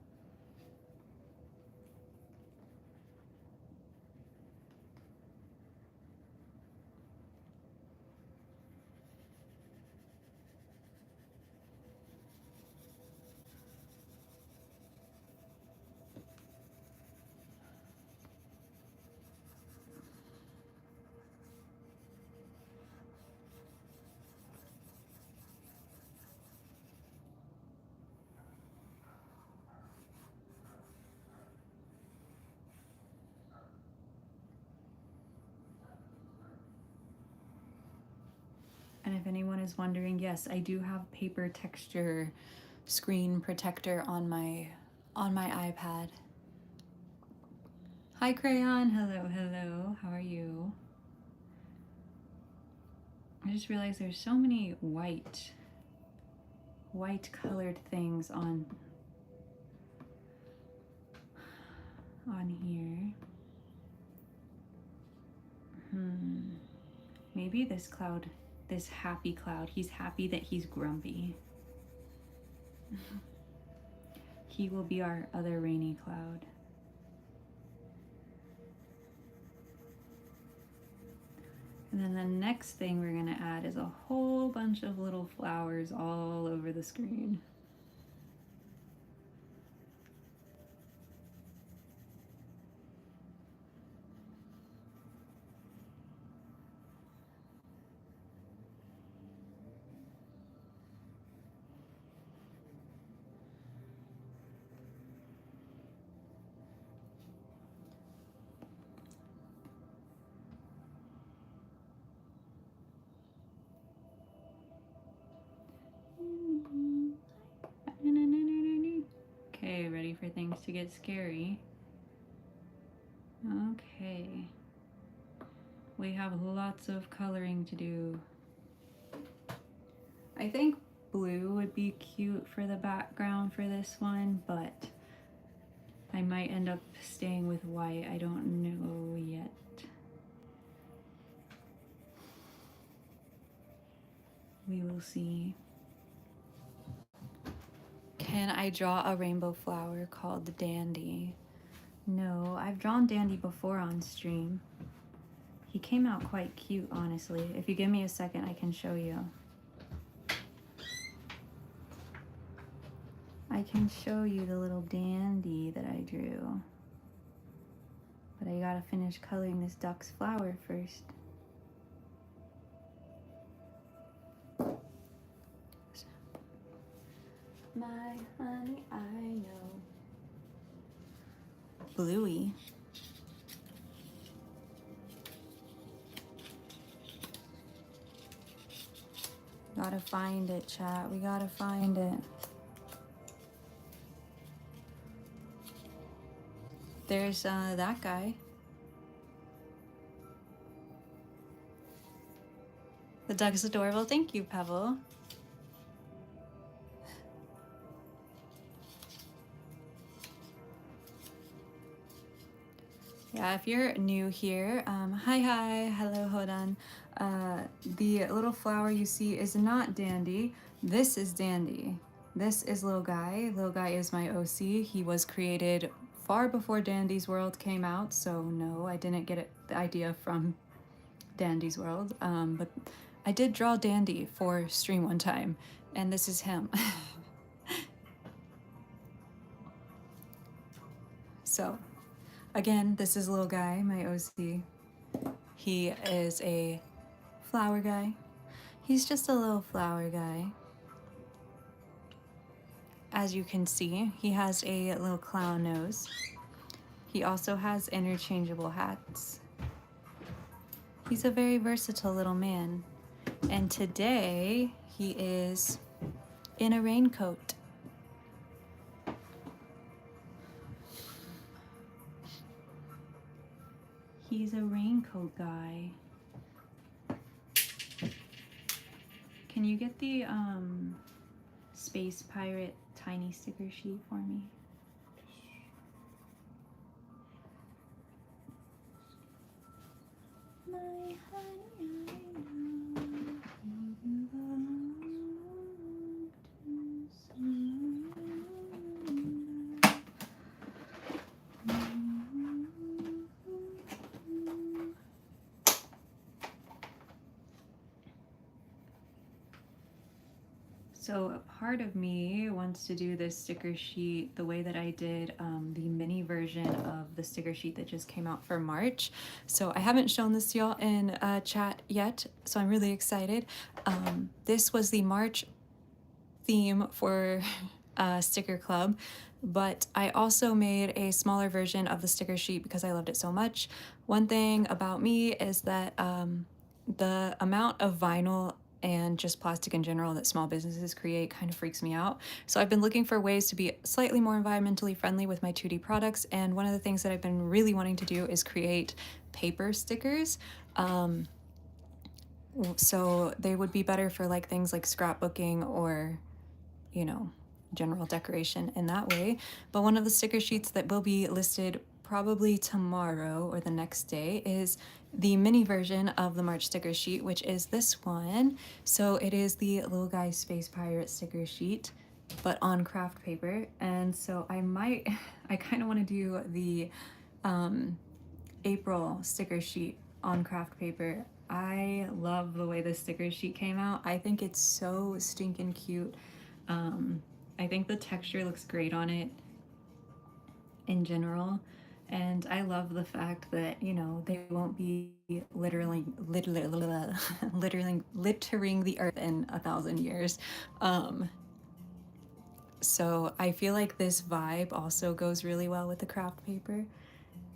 And if anyone is wondering, yes, I do have paper texture screen protector on my iPad. Hi Crayon, hello, how are you? I just realized there's so many white colored things on here. Maybe this cloud, this happy cloud, he's happy that he's grumpy. He will be our other rainy cloud. And then the next thing we're gonna add is a whole bunch of little flowers all over the screen. Okay, ready for things to get scary? Okay. We have lots of coloring to do. I think blue would be cute for the background for this one, but I might end up staying with white. I don't know yet. We will see. Can I draw a rainbow flower called Dandy? No, I've drawn Dandy before on stream. He came out quite cute, honestly. If you give me a second, I can show you. I can show you the little dandy that I drew. But I gotta finish coloring this duck's flower first. My honey, I know. Bluey. Gotta find it, chat. We gotta find it. there's that guy. The dog's adorable. Thank you, Pebble. Yeah, if you're new here, hi, hello, Hodan. The little flower you see is not Dandy. This is Dandy. This is Lil Guy. Lil Guy is my OC. He was created far before Dandy's World came out, so no, I didn't get the idea from Dandy's World. But I did draw Dandy for stream one time, and this is him. So, again, this is Lil Guy, my OC. He is a flower guy. He's just a little flower guy. As you can see, he has a little clown nose. He also has interchangeable hats. He's a very versatile little man. And today, he is in a raincoat. He's a raincoat guy. Can you get the Space Pirate tiny sticker sheet for me? My honey, I know you belong to someone. So a part of me wants to do this sticker sheet the way that I did the mini version of the sticker sheet that just came out for March. So I haven't shown this to y'all in chat yet, so I'm really excited. This was the March theme for Sticker Club, but I also made a smaller version of the sticker sheet because I loved it so much. One thing about me is that the amount of vinyl and just plastic in general that small businesses create kind of freaks me out. So I've been looking for ways to be slightly more environmentally friendly with my 2D products, and one of the things that I've been really wanting to do is create paper stickers. So they would be better for like things like scrapbooking or, you know, general decoration in that way. But one of the sticker sheets that will be listed probably tomorrow or the next day is the mini version of the March sticker sheet, which is this one. So it is the Little Guy Space Pirate sticker sheet, but on craft paper. And so I kind of want to do the April sticker sheet on craft paper. I love the way this sticker sheet came out. I think it's so stinking cute. I think the texture looks great on it in general. And I love the fact that, you know, they won't be littering the earth in 1,000 years. So I feel like this vibe also goes really well with the craft paper.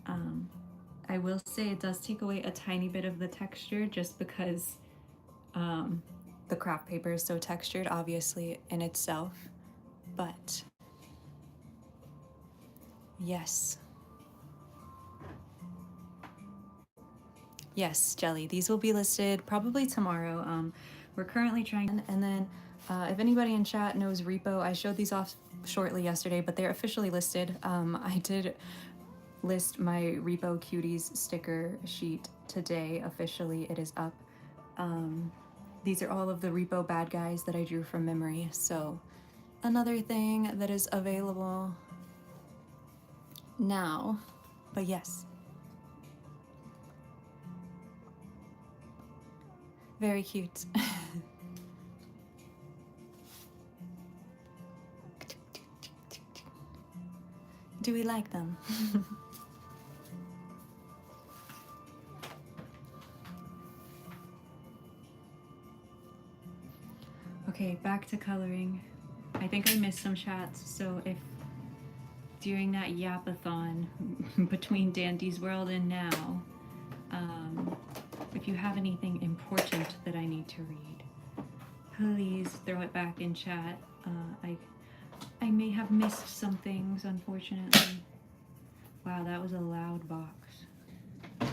I will say it does take away a tiny bit of the texture just because the craft paper is so textured, obviously, in itself. But yes. Yes, Jelly. These will be listed probably tomorrow. We're currently trying, and then if anybody in chat knows Repo, I showed these off shortly yesterday, but they're officially listed. I did list my Repo Cuties sticker sheet today. Officially, it is up. These are all of the Repo bad guys that I drew from memory. So another thing that is available now, but yes. Very cute. Do we like them? Okay, back to coloring. I think I missed some chats, so if during that yapathon between Dandy's World and now, if you have anything important that I need to read, please throw it back in chat. I may have missed some things, unfortunately. Wow, that was a loud box. My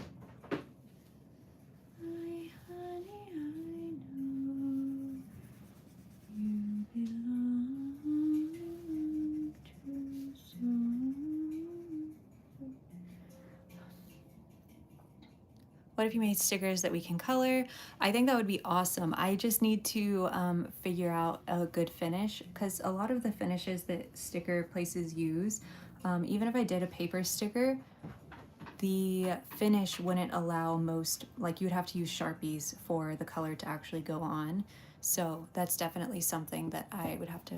honey, I know you belong to someone. What if you made stickers that we can color? I think that would be awesome. I just need to figure out a good finish, because a lot of the finishes that sticker places use, even if I did a paper sticker, the finish wouldn't allow most, like you'd have to use Sharpies for the color to actually go on. So that's definitely something that I would have to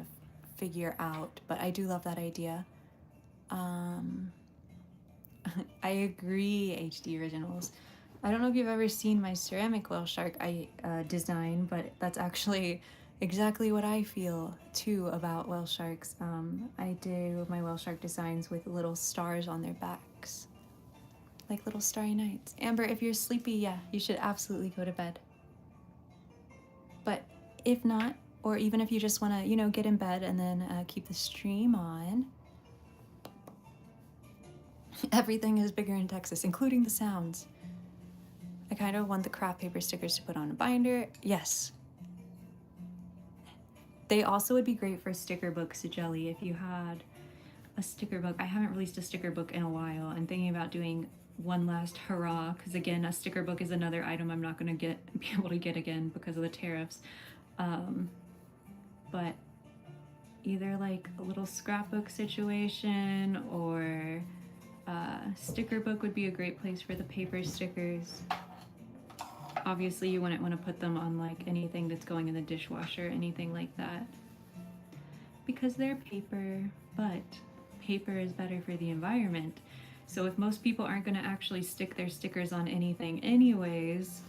figure out, but I do love that idea. I agree, HD Originals. I don't know if you've ever seen my ceramic whale shark I design, but that's actually exactly what I feel too about whale sharks. I do my whale shark designs with little stars on their backs, like little starry nights. Amber, if you're sleepy, yeah, you should absolutely go to bed. But if not, or even if you just want to, you know, get in bed and then keep the stream on, everything is bigger in Texas, including the sounds. I kind of want the craft paper stickers to put on a binder. Yes. They also would be great for sticker books, Jelly, if you had a sticker book. I haven't released a sticker book in a while. I'm thinking about doing one last hurrah, because again, a sticker book is another item I'm not going to be able to get again because of the tariffs. But either like a little scrapbook situation or sticker book would be a great place for the paper stickers. Obviously, you wouldn't want to put them on like anything that's going in the dishwasher, anything like that, because they're paper, but paper is better for the environment. So if most people aren't going to actually stick their stickers on anything anyways,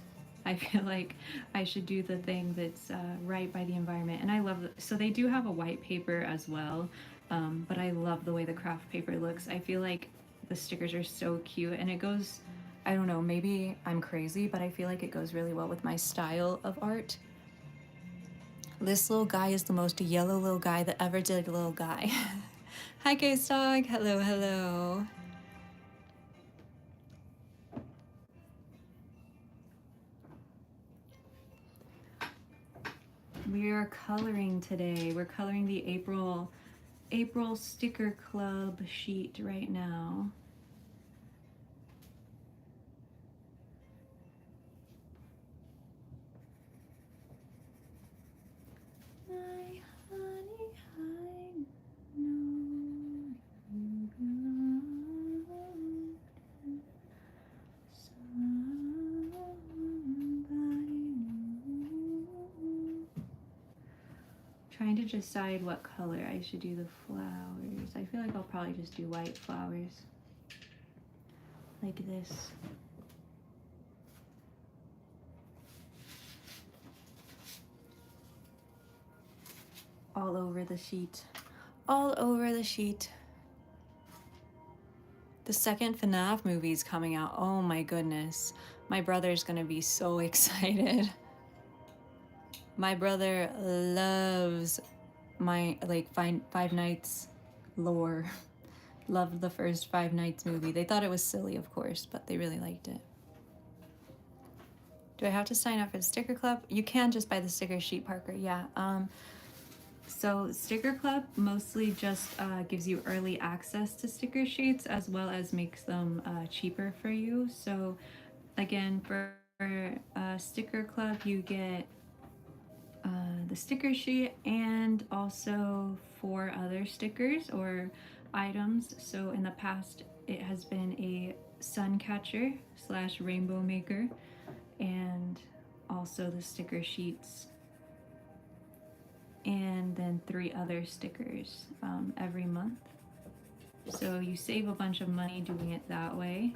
I feel like I should do the thing that's right by the environment. And I love so they do have a white paper as well, but I love the way the craft paper looks. I feel like the stickers are so cute, and it goes, I don't know, maybe I'm crazy, but I feel like it goes really well with my style of art. This little guy is the most yellow little guy that ever did a little guy. Hi, Case Dog. Hello, hello. We are coloring today. We're coloring the April Sticker Club sheet right now. My honey, I know you belong to somebody new. Trying to decide what color I should do the flowers. I feel like I'll probably just do white flowers. Like this. All over the sheet. All over the sheet. The second FNAF movie is coming out. Oh my goodness. My brother's gonna be so excited. My brother loves my like Five Nights lore. Loved the first Five Nights movie. They thought it was silly, of course, but they really liked it. Do I have to sign up for the sticker club? You can just buy the sticker sheet, Parker. Yeah. So Sticker Club mostly just gives you early access to sticker sheets, as well as makes them cheaper for you. So again, for Sticker Club, you get the sticker sheet and also 4 other stickers or items. So in the past, it has been a sun catcher / rainbow maker, and also the sticker sheets, and then 3 other stickers every month. So you save a bunch of money doing it that way,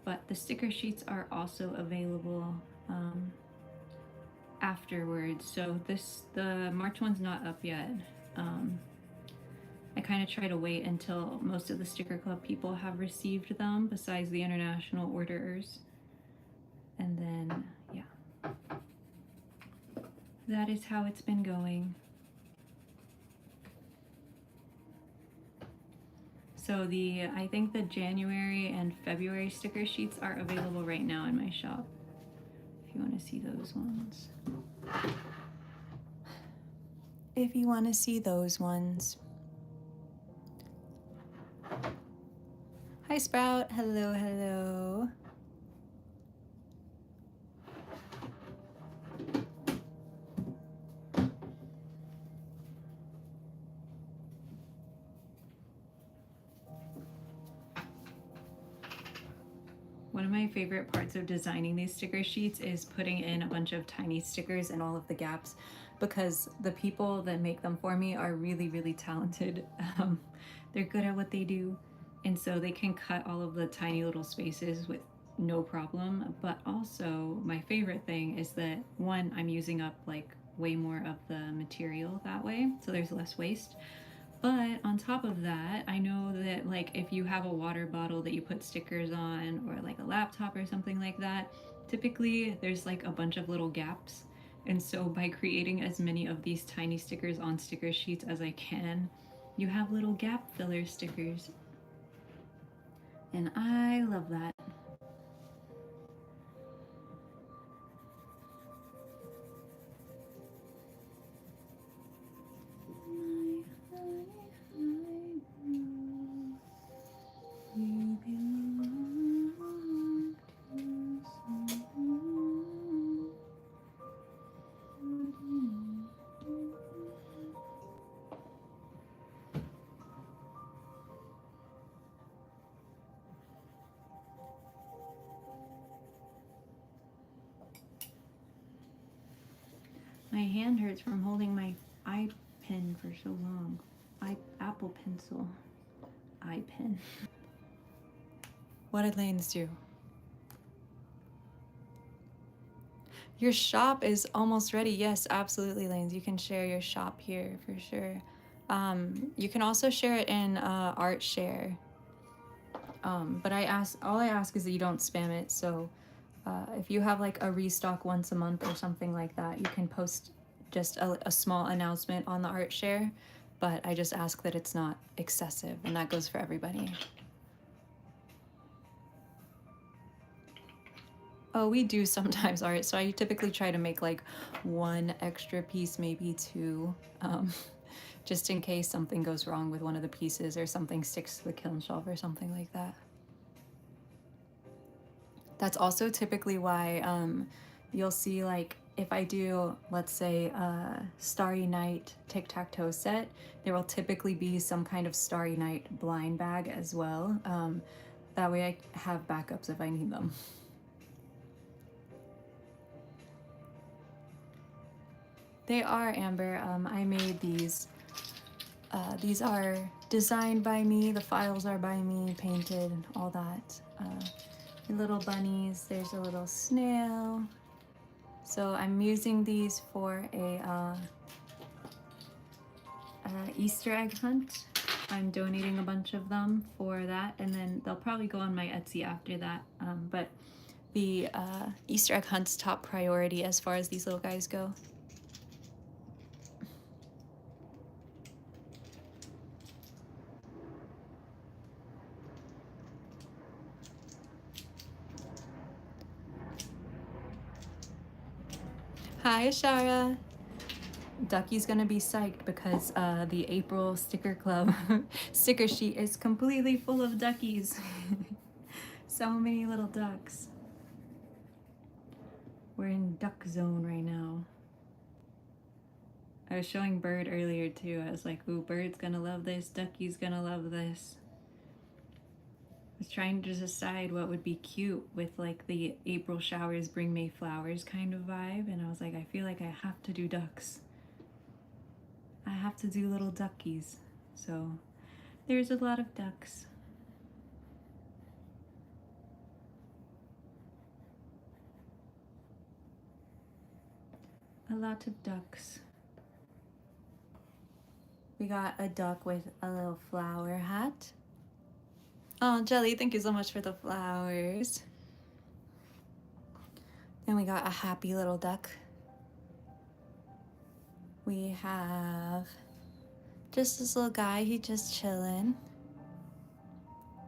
but the sticker sheets are also available afterwards. So the March one's not up yet. I kind of try to wait until most of the Sticker Club people have received them, besides the international orderers. And then, yeah. That is how it's been going. So I think the January and February sticker sheets are available right now in my shop, if you want to see those ones. If you want to see those ones. Hi Sprout, hello, hello. One of my favorite parts of designing these sticker sheets is putting in a bunch of tiny stickers in all of the gaps, because the people that make them for me are really, really talented. They're good at what they do, and so they can cut all of the tiny little spaces with no problem. But also, my favorite thing is that, one, I'm using up like way more of the material that way, so there's less waste. But on top of that, I know that like if you have a water bottle that you put stickers on, or like a laptop or something like that, typically there's like a bunch of little gaps. And so by creating as many of these tiny stickers on sticker sheets as I can, you have little gap filler stickers. And I love that. My hand hurts from holding my eye pen for so long. Apple pencil. Eye pen. What did Lanes do? Your shop is almost ready. Yes, absolutely, Lanes. You can share your shop here for sure. You can also share it in Art Share. But all I ask is that you don't spam it. So if you have like a restock once a month or something like that, you can post just a small announcement on the Art Share. But I just ask that it's not excessive, and that goes for everybody. Oh, we do sometimes art, so I typically try to make like one extra piece, maybe two, just in case something goes wrong with one of the pieces or something sticks to the kiln shelf or something like that. That's also typically why you'll see, like, if I do, let's say, a Starry Night tic-tac-toe set, there will typically be some kind of Starry Night blind bag as well. That way I have backups if I need them. They are, Amber. I made these. These are designed by me. The files are by me, painted, all that. Little bunnies. There's a little snail. So I'm using these for a Easter egg hunt. I'm donating a bunch of them for that, and then they'll probably go on my Etsy after that. But the Easter egg hunt's top priority as far as these little guys go. Hi, Ashara. Ducky's gonna be psyched because the April sticker club sticker sheet is completely full of duckies. So many little ducks. We're in duck zone right now. I was showing Bird earlier too. I was like, ooh, Bird's gonna love this, Ducky's gonna love this. I was trying to decide what would be cute with like the April showers bring May flowers kind of vibe, and I was like, I feel like I have to do ducks. I have to do little duckies. So there's a lot of ducks. A lot of ducks. We got a duck with a little flower hat. Oh, Jelly, thank you so much for the flowers. And we got a happy little duck. We have just this little guy, he just chilling.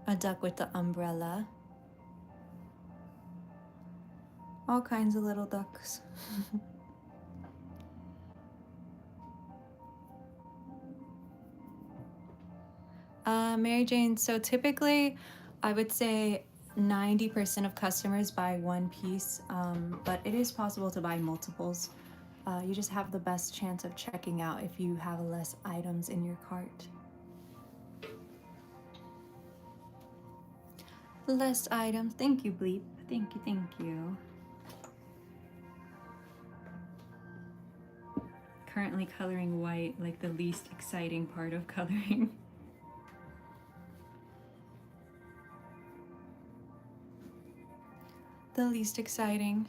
A duck with the umbrella. All kinds of little ducks. Mary Jane, so typically I would say 90% of customers buy one piece, but it is possible to buy multiples. You just have the best chance of checking out if you have less items in your cart. Less items. Thank you, Bleep. Thank you, thank you. Currently coloring white, like the least exciting part of coloring. The least exciting.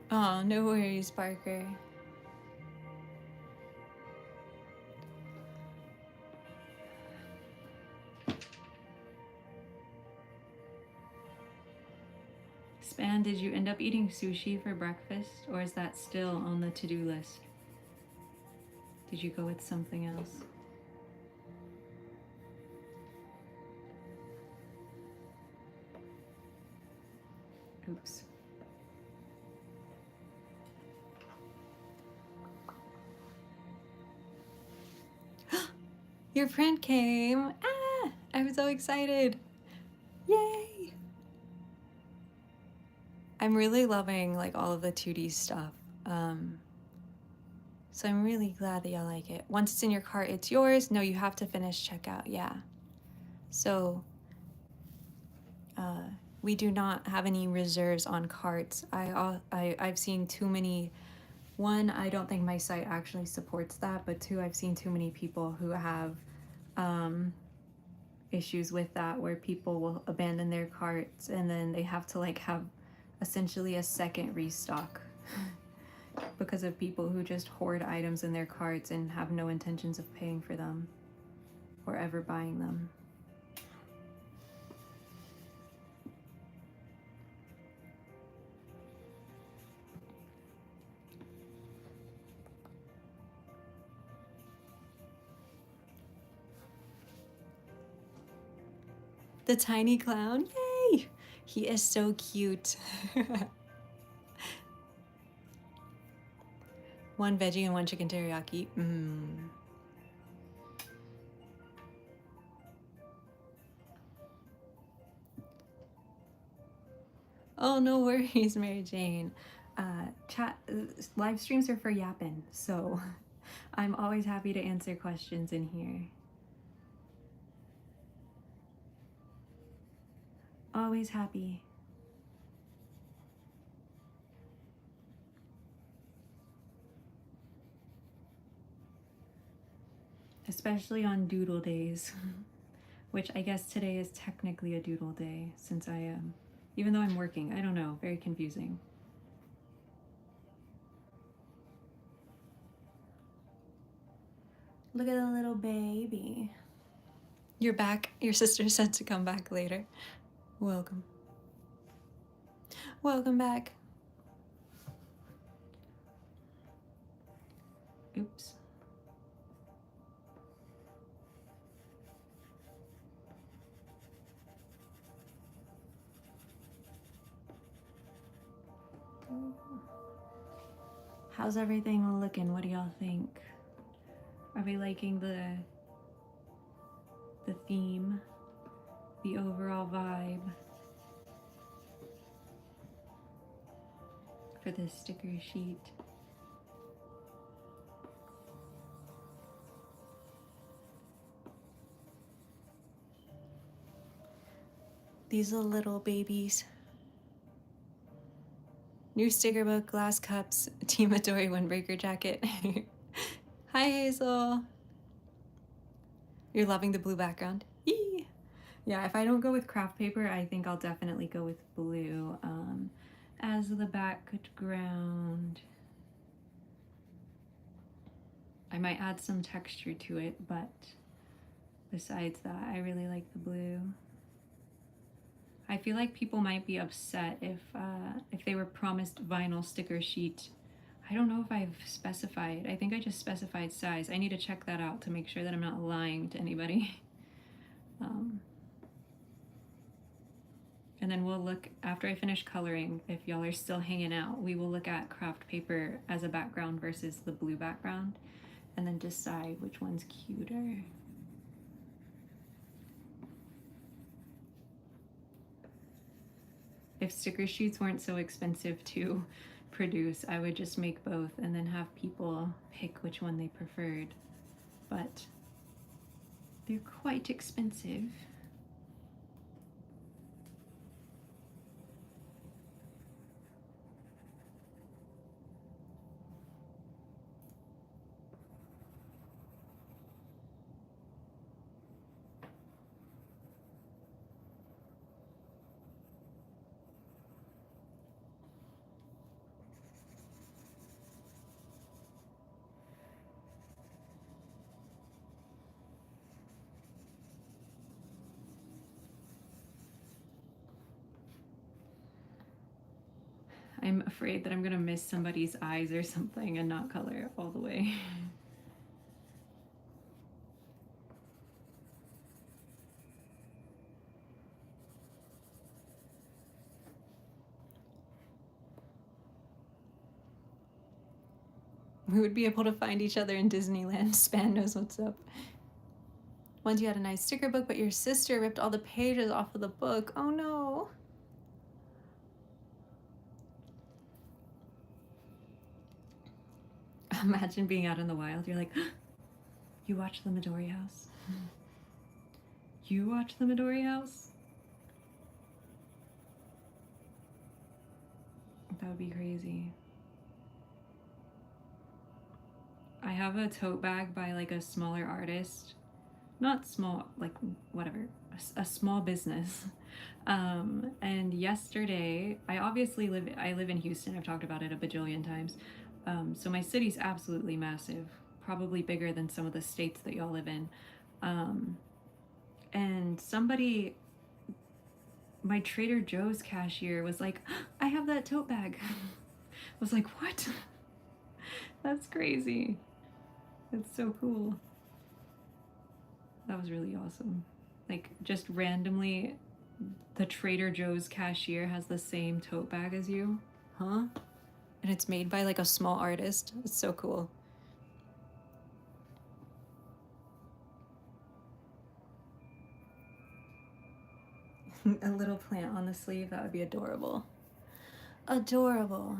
Oh, no worries, Parker. Span, did you end up eating sushi for breakfast, or is that still on the to-do list? Did you go with something else? Oops. Your print came! Ah! I'm so excited! Yay! I'm really loving like all of the 2D stuff. So I'm really glad that y'all like it. Once it's in your cart, it's yours. No, you have to finish checkout, yeah. So we do not have any reserves on carts. I've seen too many. One, I don't think my site actually supports that, but two, I've seen too many people who have issues with that, where people will abandon their carts and then they have to like have essentially a second restock because of people who just hoard items in their carts and have no intentions of paying for them or ever buying them. The tiny clown, yay! He is so cute. One veggie and one chicken teriyaki. Oh, no worries, Mary Jane. Live streams are for yapping, so I'm always happy to answer questions in here. Always happy. Especially on doodle days, which I guess today is technically a doodle day since I am, even though I'm working. I don't know, very confusing. Look at the little baby. You're back. Your sister said to come back later. Welcome. Welcome back. Oops. How's everything looking? What do y'all think? Are we liking the theme, the overall vibe for this sticker sheet? These are little babies. New sticker book, glass cups, Team Adori windbreaker jacket. Hi, Hazel. You're loving the blue background? Yee! Yeah, if I don't go with craft paper, I think I'll definitely go with blue as the background. I might add some texture to it, but besides that, I really like the blue. I feel like people might be upset if they were promised vinyl sticker sheet I don't know if I've specified. I think I just specified size. I need to check that out to make sure that I'm not lying to anybody. And then we'll look, after I finish coloring, if y'all are still hanging out, we will look at craft paper as a background versus the blue background, and then decide which one's cuter. If sticker sheets weren't so expensive to produce, I would just make both and then have people pick which one they preferred. But they're quite expensive. I'm afraid that I'm gonna miss somebody's eyes or something and not color all the way. We would be able to find each other in Disneyland. Span knows what's up. Once you had a nice sticker book, but your sister ripped all the pages off of the book. Oh no. Imagine being out in the wild. You're like, you watch the Midori House? You watch the Midori House? That would be crazy. I have a tote bag by like a smaller artist. Not small, like whatever, a small business. And yesterday, I live in Houston. I've talked about it a bajillion times. So my city's absolutely massive, probably bigger than some of the states that y'all live in. And somebody, my Trader Joe's cashier was like, I have that tote bag. I was like, what? That's crazy. That's so cool. That was really awesome. Like, just randomly, the Trader Joe's cashier has the same tote bag as you. Huh? And it's made by like a small artist. It's so cool. A little plant on the sleeve, that would be adorable. Adorable.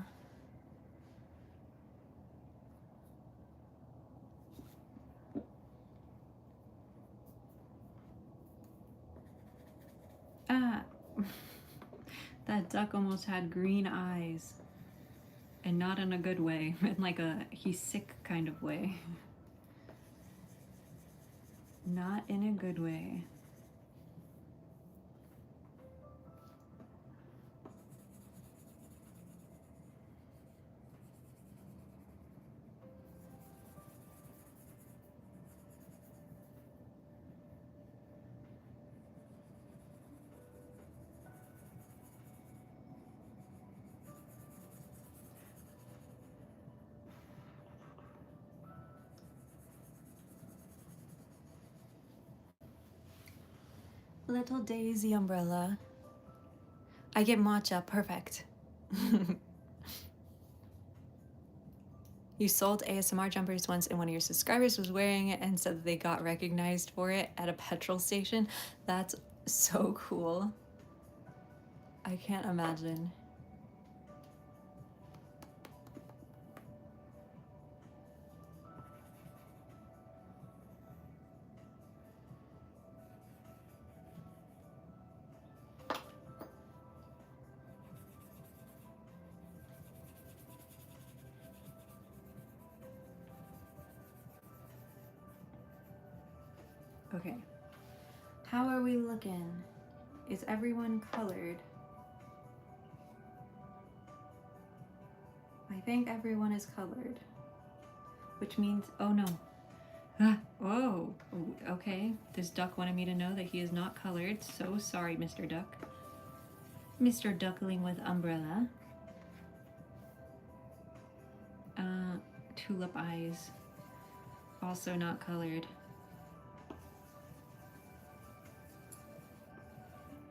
Ah, that duck almost had green eyes. And not in a good way, in like a he's sick kind of way. Not in a good way. Little daisy umbrella. I get matcha, perfect. You sold ASMR jumpers once and one of your subscribers was wearing it and said that they got recognized for it at a petrol station. That's so cool. I can't imagine. Okay, how are we looking? Is everyone colored? I think everyone is colored, which means, oh no. Ah, oh, okay. This duck wanted me to know that he is not colored. So sorry, Mr. Duck. Mr. Duckling with umbrella. tulip eyes. Also not colored.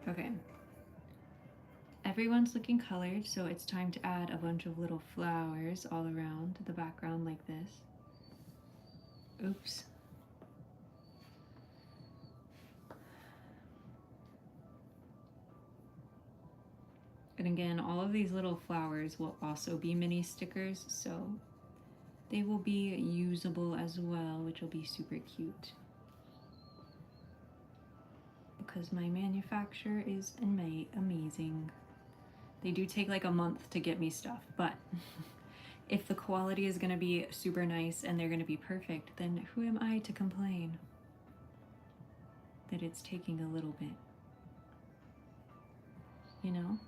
Okay. Everyone's looking colored, so it's time to add a bunch of little flowers all around the background like this. Oops. And again, all of these little flowers will also be mini stickers, so they will be usable as well, which will be super cute. Because my manufacturer is amazing. They do take like a month to get me stuff, but if the quality is gonna be super nice and they're gonna be perfect, then who am I to complain that it's taking a little bit, you know?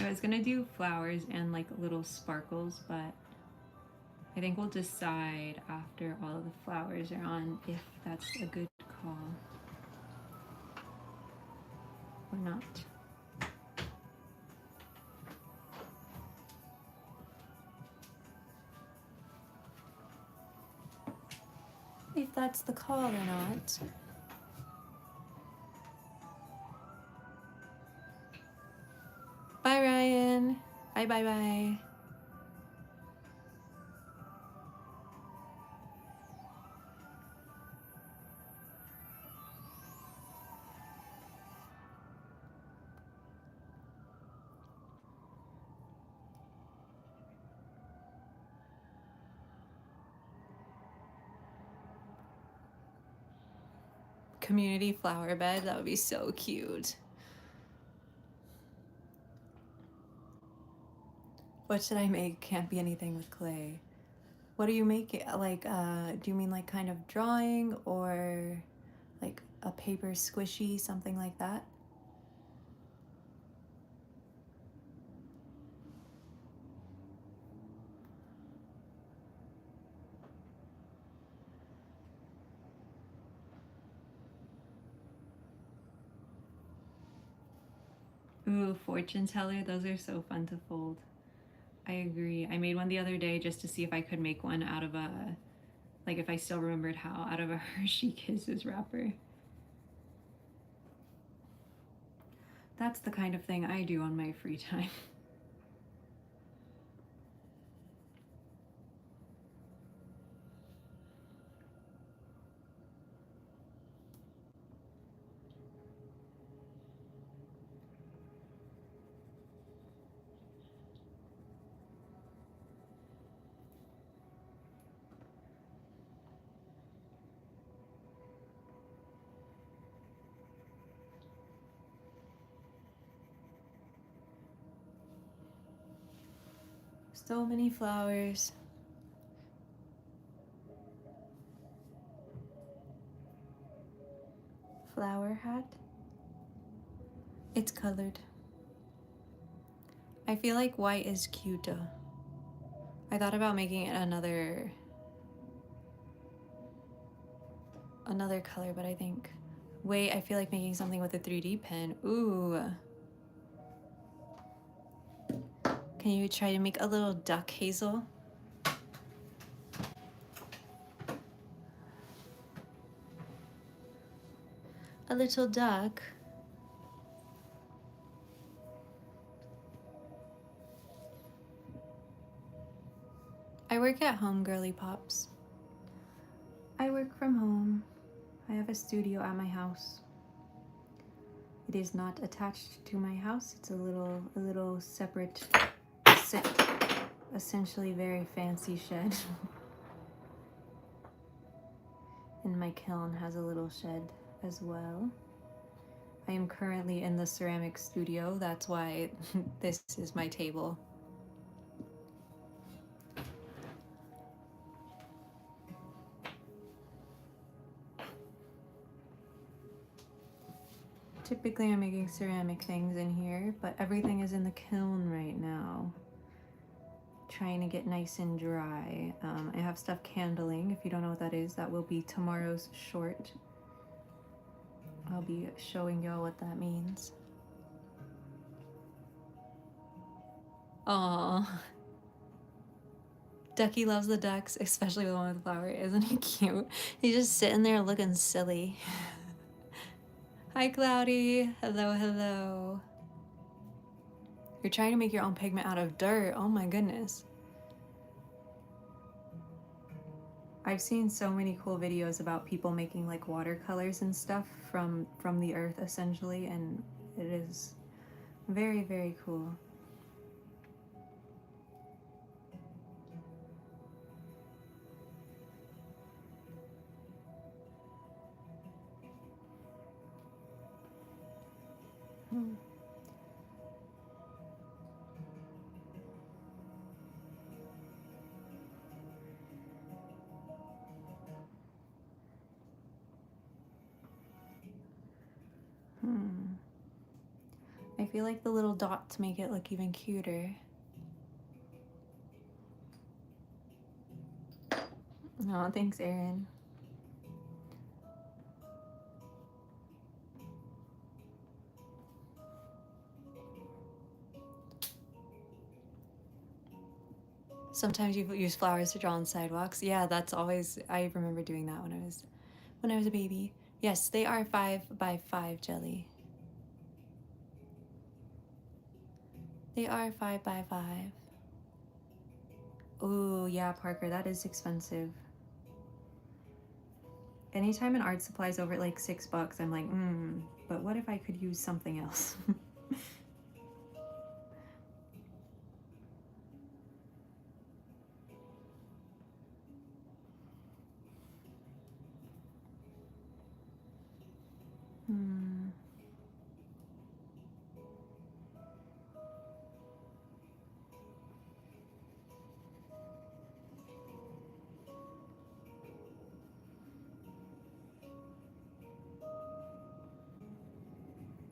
I was gonna do flowers and like little sparkles, but I think we'll decide after all of the flowers are on if that's a good call or not. If that's the call or not. Bye, Ryan. Bye, bye, bye. Community flower bed, that would be so cute. What should I make? Can't be anything with clay. What do you make it like? Do you mean like kind of drawing or like a paper squishy, something like that? Ooh, fortune teller, those are so fun to fold. I agree. I made one the other day just to see if I could make one out of a, like if I still remembered how, out of a Hershey Kisses wrapper. That's the kind of thing I do on my free time. So many flowers. Flower hat. It's colored. I feel like white is cuter. I thought about making it another color, but I think, wait, I feel like making something with a 3D pen. Ooh. Can you try to make a little duck, Hazel? A little duck. I work at home, girly pops. I work from home. I have a studio at my house. It is not attached to my house. It's a little separate, essentially very fancy shed. And my kiln has a little shed as well. I am currently in the ceramic studio. That's why this is my table. Typically I'm making ceramic things in here, but everything is in the kiln right now. Trying to get nice and dry. I have stuff candling. If you don't know what that is, that will be tomorrow's short. I'll be showing y'all what that means. Aww. Ducky loves the ducks, especially the one with the flower. Isn't he cute? He's just sitting there looking silly. Hi, Cloudy. Hello, hello. You're trying to make your own pigment out of dirt. Oh my goodness. I've seen so many cool videos about people making like watercolors and stuff from the earth essentially, and it is very, very cool. I feel like the little dots make it look even cuter. Oh, thanks, Erin. Sometimes you use flowers to draw on sidewalks. Yeah, that's always, I remember doing that when I was a baby. Yes, they are 5 by 5 jelly. They are 5 by 5. Ooh, yeah, Parker, that is expensive. Anytime an art supply is over like $6, I'm like, but what if I could use something else?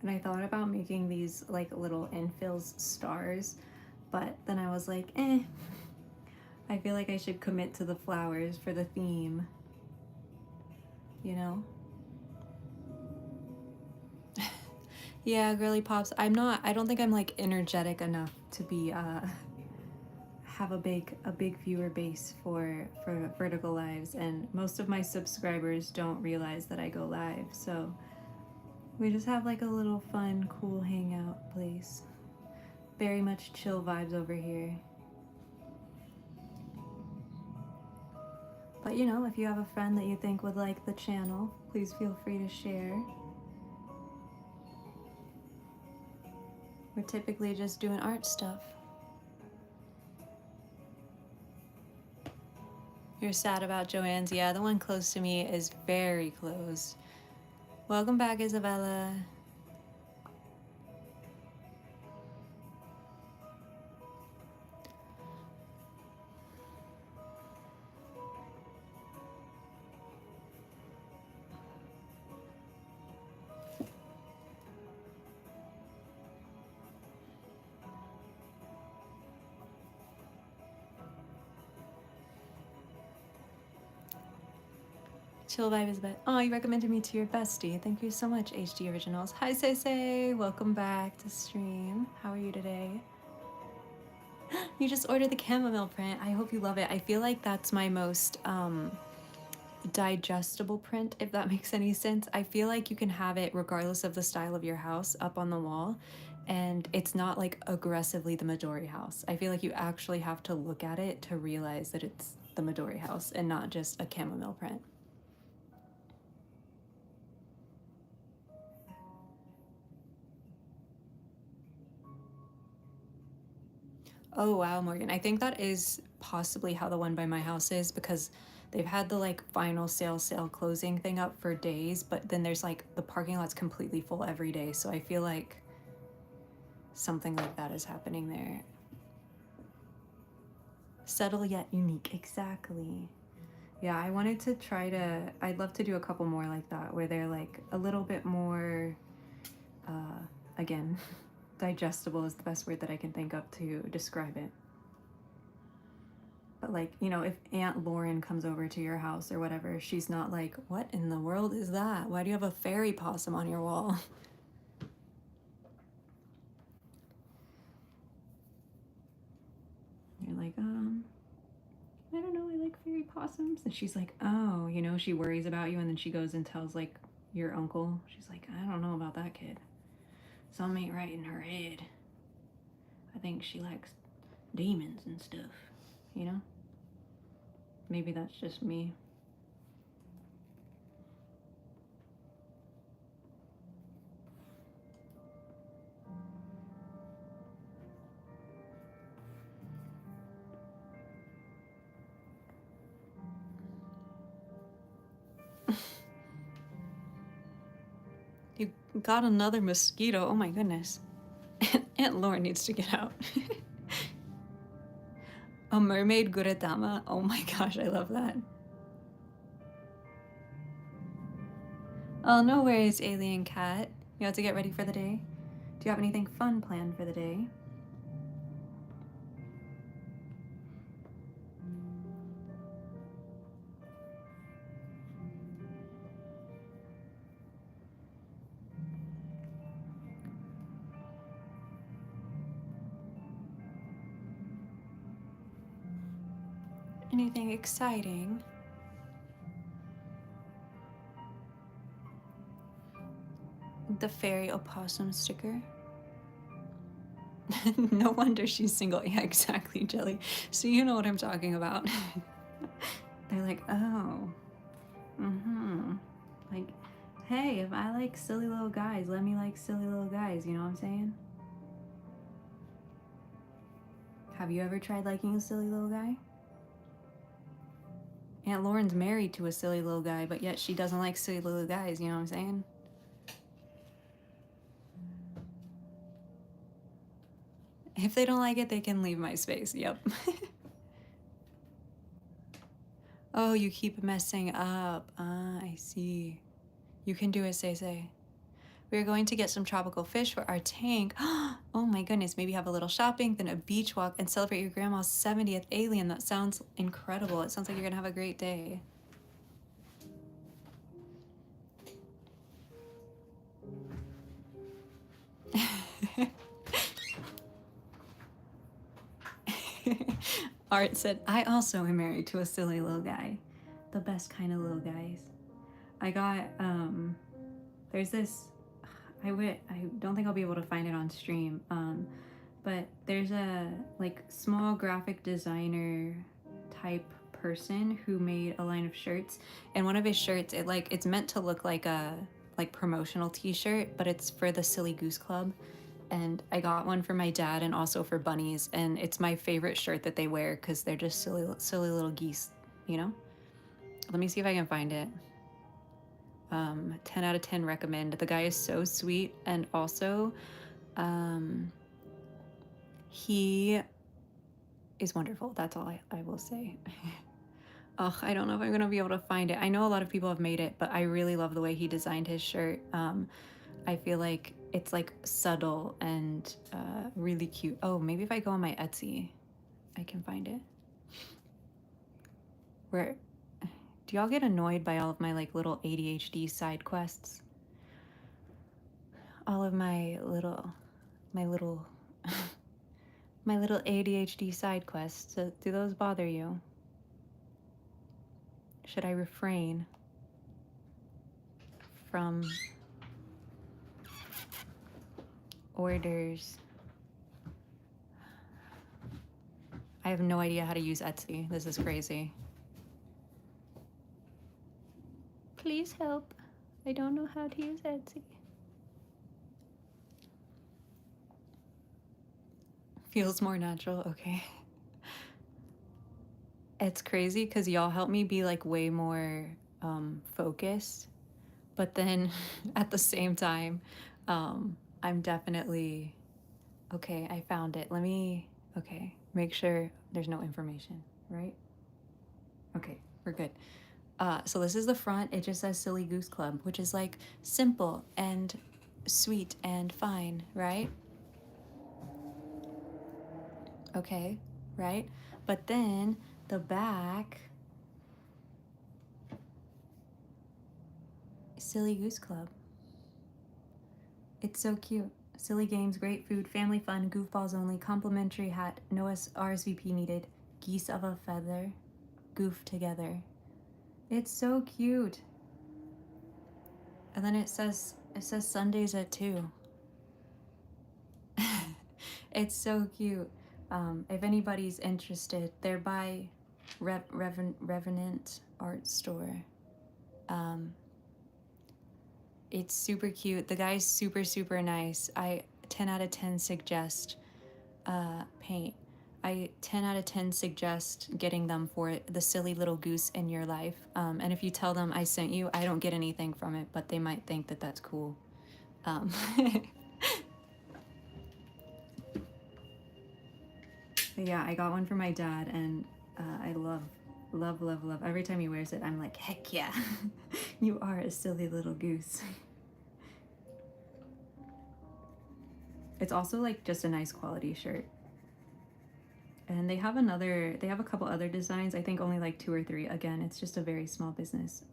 And I thought about making these like little infills stars, but then I was like, I feel like I should commit to the flowers for the theme, you know? Yeah, girly pops. I don't think I'm like energetic enough to be have a big viewer base for vertical lives, and most of my subscribers don't realize that I go live, so we just have like a little fun, cool hangout place. Very much chill vibes over here. But you know, if you have a friend that you think would like the channel, please feel free to share. We're typically just doing art stuff. You're sad about Joanne's? Yeah, the one close to me is very close. Welcome back, Isabella. Chill vibe is best. Oh, you recommended me to your bestie. Thank you so much, HD Originals. Hi, Say. Welcome back to stream. How are you today? You just ordered the chamomile print. I hope you love it. I feel like that's my most digestible print, if that makes any sense. I feel like you can have it regardless of the style of your house up on the wall, and it's not like aggressively the Midori house. I feel like you actually have to look at it to realize that it's the Midori house and not just a chamomile print. Oh wow, Morgan. I think that is possibly how the one by my house is, because they've had the like final sale closing thing up for days, but then there's like the parking lot's completely full every day. So I feel like something like that is happening there. Subtle yet unique. Exactly. Yeah, I wanted to I'd love to do a couple more like that where they're like a little bit more Again, digestible is the best word that I can think of to describe it. But like, you know, if Aunt Lauren comes over to your house or whatever, she's not like, what in the world is that? Why do you have a fairy possum on your wall? You're like, I don't know, I like fairy possums. And she's like, oh, you know, she worries about you, and then she goes and tells like your uncle. She's like, I don't know about that kid. Something ain't right in her head. I think she likes demons and stuff, you know? Maybe that's just me. You got another mosquito. Oh my goodness. Aunt Lauren needs to get out. A mermaid Guretama. Oh my gosh, I love that. Oh, no worries, alien cat. You have to get ready for the day? Do you have anything fun planned for the day? Anything exciting? The fairy opossum sticker. No wonder she's single. Yeah, exactly, Jelly. So you know what I'm talking about. They're like, oh, like, hey, if I like silly little guys, let me like silly little guys. You know what I'm saying? Have you ever tried liking a silly little guy? Aunt Lauren's married to a silly little guy, but yet she doesn't like silly little guys. You know what I'm saying? If they don't like it, they can leave my space. Yep. Oh, you keep messing up. Ah, I see. You can do it, Say. We're going to get some tropical fish for our tank. Oh my goodness, maybe have a little shopping, then a beach walk, and celebrate your grandma's 70th alien. That sounds incredible. It sounds like you're gonna have a great day. Art said, I also am married to a silly little guy. The best kind of little guys. I got, there's this, I don't think I'll be able to find it on stream, but there's a, like, small graphic designer type person who made a line of shirts, and one of his shirts, it's meant to look like a, like, promotional t-shirt, but it's for the Silly Goose Club. And I got one for my dad and also for bunnies, and it's my favorite shirt that they wear because they're just silly little geese, you know? Let me see if I can find it. 10 out of 10 recommend. The guy is so sweet, and also he is wonderful. That's all I will say. Oh, I don't know if I'm gonna be able to find it. I know a lot of people have made it, but I really love the way he designed his shirt. I feel like it's like subtle and really cute. Oh, maybe if I go on my Etsy, I can find it. Where do y'all get annoyed by all of my like little ADHD side quests? All of my little my little ADHD side quests. Do those bother you? Should I refrain from orders? I have no idea how to use Etsy. This is crazy. Please help. I don't know how to use Etsy. Feels more natural. Okay. It's crazy because y'all help me be like way more focused, but then at the same time, I'm definitely okay. I found it. Let me make sure there's no information, right? Okay, we're good. So this is the front. It just says Silly Goose Club, which is like simple and sweet and fine, right? Okay, right? But then the back, Silly Goose Club. It's so cute. Silly games, great food, family fun, goofballs only, complimentary hat, no RSVP needed, geese of a feather, goof together. It's so cute. And then it says Sundays at 2. It's so cute. If anybody's interested, they're by Revenant Art Store. It's super cute. The guy's super nice. I 10 out of 10 suggest paint. I 10 out of 10 suggest getting them for the silly little goose in your life. And if you tell them I sent you, I don't get anything from it, but they might think that that's cool. But yeah, I got one for my dad, and I love. Every time he wears it, I'm like, heck yeah, you are a silly little goose. It's also like just a nice quality shirt. And they have a couple other designs, I think only like 2 or 3. Again, it's just a very small business.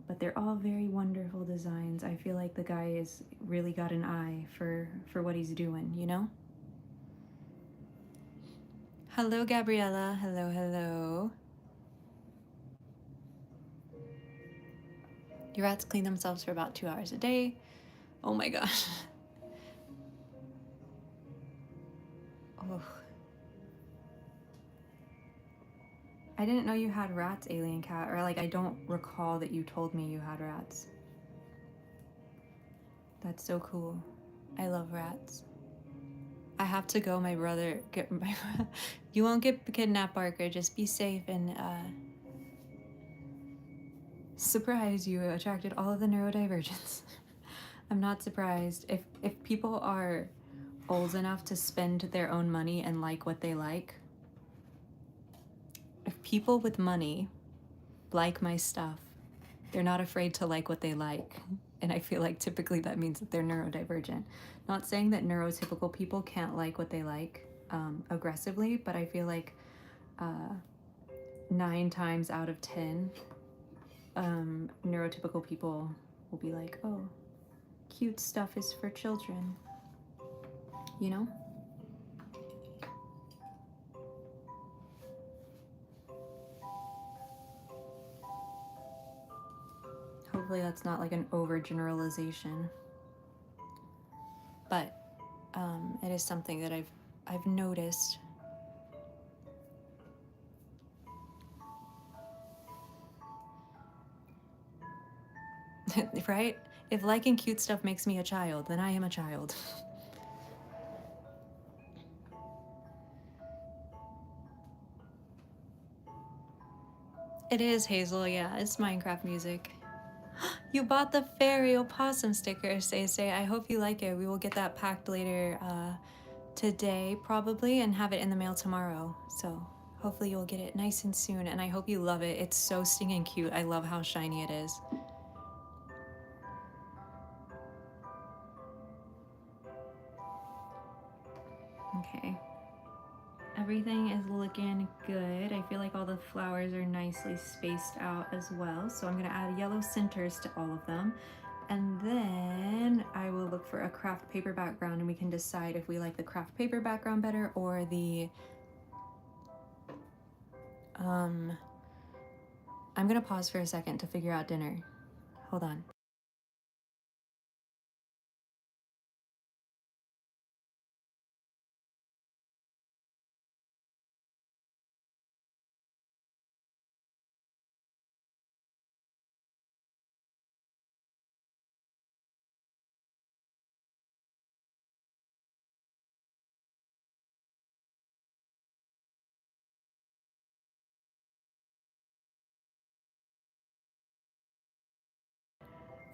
But they're all very wonderful designs. I feel like the guy has really got an eye for what he's doing, you know? Hello, Gabriella. Hello. Your rats clean themselves for about 2 hours a day. Oh my gosh. Oh. I didn't know you had rats, Alien Cat, or like I don't recall that you told me you had rats. That's so cool. I love rats. I have to go, my brother. You won't get kidnapped, Barker. Just be safe and surprise, you attracted all of the neurodivergents. I'm not surprised. If people are old enough to spend their own money and like what they like, if people with money like my stuff, they're not afraid to like what they like. And I feel like typically that means that they're neurodivergent. Not saying that neurotypical people can't like what they like aggressively, but I feel like 9 times out of 10, neurotypical people will be like, oh, cute stuff is for children, you know? Hopefully that's not like an overgeneralization, but it is something that I've noticed. Right? If liking cute stuff makes me a child, then I am a child. It is, Hazel, yeah, it's Minecraft music. You bought the fairy opossum sticker, say. I hope you like it. We will get that packed later today, probably, and have it in the mail tomorrow. So hopefully you'll get it nice and soon, and I hope you love it. It's so stinging cute. I love how shiny it is. Okay. Everything is looking good. I feel like all the flowers are nicely spaced out as well. So I'm gonna add yellow centers to all of them. And then I will look for a craft paper background, and we can decide if we like the craft paper background better or the I'm gonna pause for a second to figure out dinner. Hold on.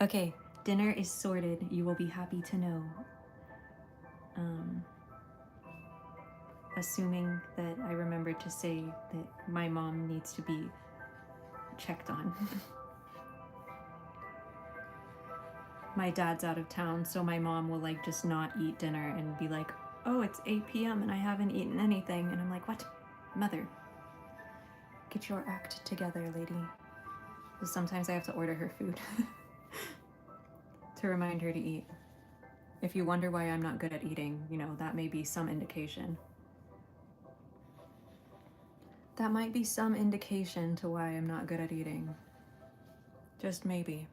Okay, dinner is sorted. You will be happy to know. Assuming that I remember to say that my mom needs to be checked on. my dad's out of town, so my mom will like just not eat dinner and be like, oh, it's 8 p.m. and I haven't eaten anything. And I'm like, what? Mother, get your act together, lady. So sometimes I have to order her food to remind her to eat. If you wonder why I'm not good at eating, you know, that may be some indication. That might be some indication to why I'm not good at eating. Just maybe.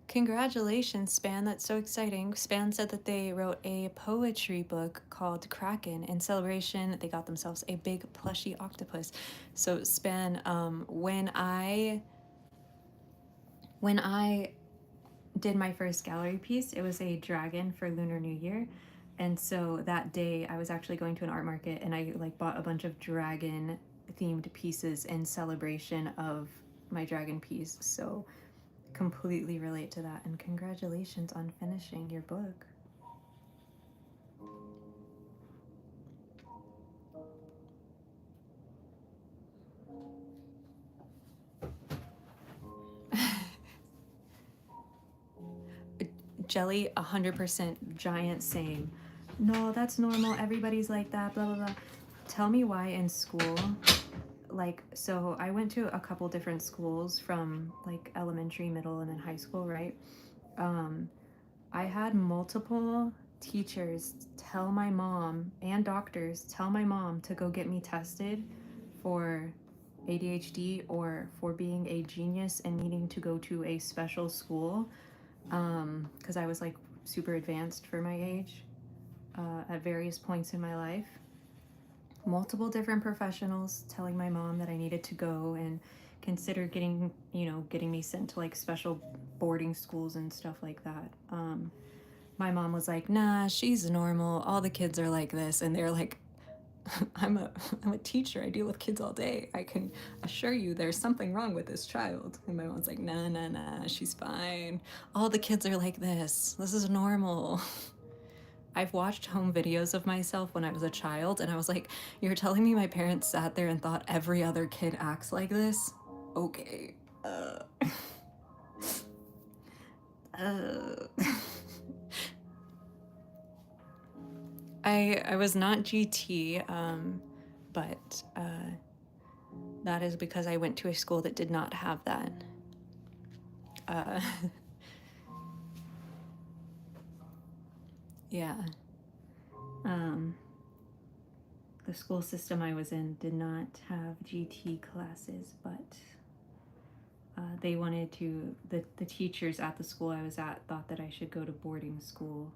Congratulations, Span. That's so exciting. Span said that they wrote a poetry book called Kraken. In celebration, they got themselves a big plushy octopus. So, Span, when I did my first gallery piece, it was a dragon for Lunar New Year. And so that day I was actually going to an art market and I like bought a bunch of dragon themed pieces in celebration of my dragon piece. So completely relate to that, and congratulations on finishing your book. Jelly, 100% giant same. No, that's normal. Everybody's like that, blah, blah, blah. Tell me why in school, like, so I went to a couple different schools from like elementary, middle, and then high school, right? I had multiple teachers tell my mom and doctors tell my mom to go get me tested for ADHD or for being a genius and needing to go to a special school because I was like super advanced for my age at various points in my life. Multiple different professionals telling my mom that I needed to go and consider getting me sent to like special boarding schools and stuff like that. My mom was like, nah, she's normal, all the kids are like this. And they're like, I'm a teacher, I deal with kids all day, I can assure you there's something wrong with this child. And my mom's like, nah, she's fine, all the kids are like this is normal. I've watched home videos of myself when I was a child and I was like, you're telling me my parents sat there and thought every other kid acts like this? Okay. I was not GT, but that is because I went to a school that did not have that. Yeah. The school system I was in did not have GT classes, but they wanted to, the teachers at the school I was at thought that I should go to boarding school.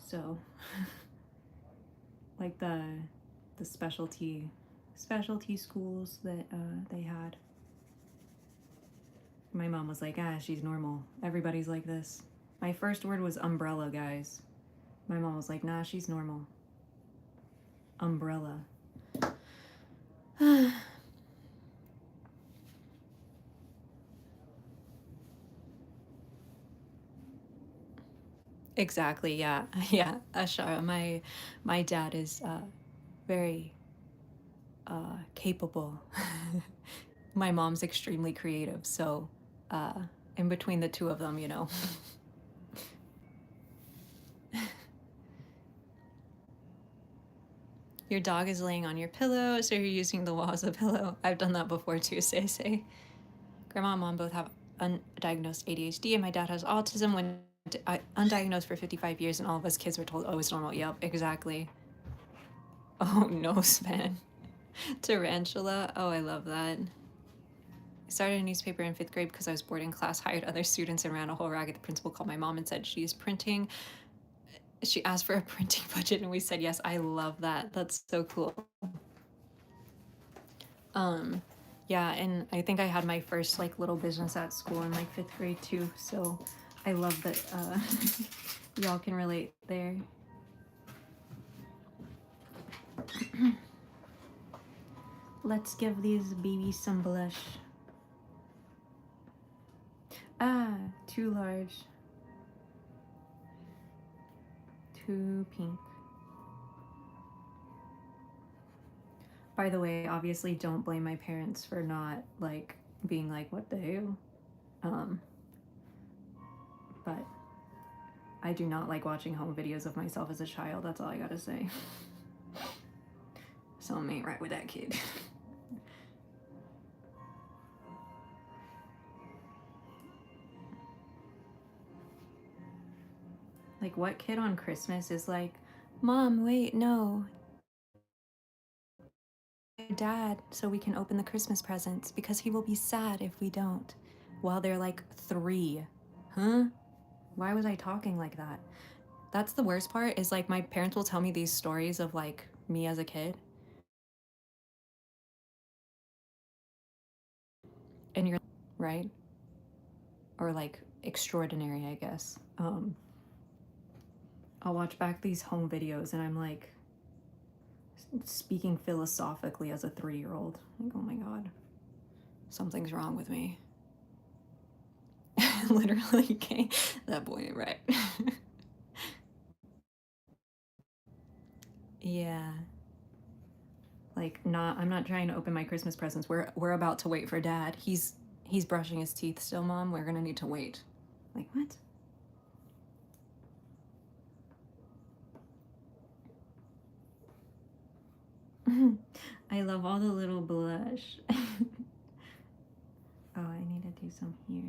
So, like the specialty schools that they had. My mom was like, she's normal. Everybody's like this. My first word was umbrella, guys. My mom was like, nah, she's normal. Umbrella. Exactly, yeah. Yeah, Ashara. My dad is very capable. My mom's extremely creative, so in between the two of them, you know. Your dog is laying on your pillow, so you're using the wall as a pillow. I've done that before too, say. Grandma and mom both have undiagnosed ADHD, and my dad has autism when undiagnosed for 55 years, and all of us kids were told, oh, it's normal. Yep, exactly. Oh, no, Sven. Tarantula. Oh, I love that. I started a newspaper in 5th grade because I was bored in class, hired other students, and ran a whole racket. The principal called my mom and said she asked for a printing budget, and we said yes. I love that. That's so cool. Yeah, and I think I had my first like little business at school in like 5th grade too, so I love that y'all can relate there. Let's give these babies some blush. Too large. too pink. By the way, obviously don't blame my parents for not like being like, what the hell? But I do not like watching home videos of myself as a child. That's all I gotta say. Something ain't right with that kid. Like, what kid on Christmas is like, Mom, wait, no, Dad, so we can open the Christmas presents because he will be sad if we don't. While they're like 3. Huh? Why was I talking like that? That's the worst part, is like my parents will tell me these stories of like me as a kid. And you're right? Or like extraordinary, I guess. I'll watch back these home videos and I'm like speaking philosophically as a 3-year-old. Like, oh my God, something's wrong with me. Literally, okay, that boy, right? Yeah. Like, I'm not trying to open my Christmas presents. We're about to wait for Dad. He's brushing his teeth still, Mom. We're gonna need to wait. Like, what? I love all the little blush. Oh, I need to do some here.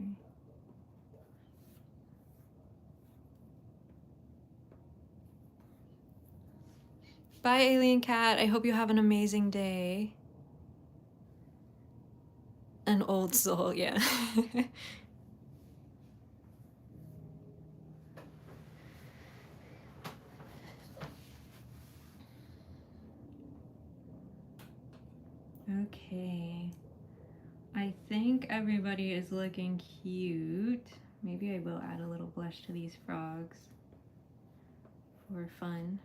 Bye, Alien Cat. I hope you have an amazing day. An old soul, yeah. Okay. I think everybody is looking cute. Maybe I will add a little blush to these frogs. For fun.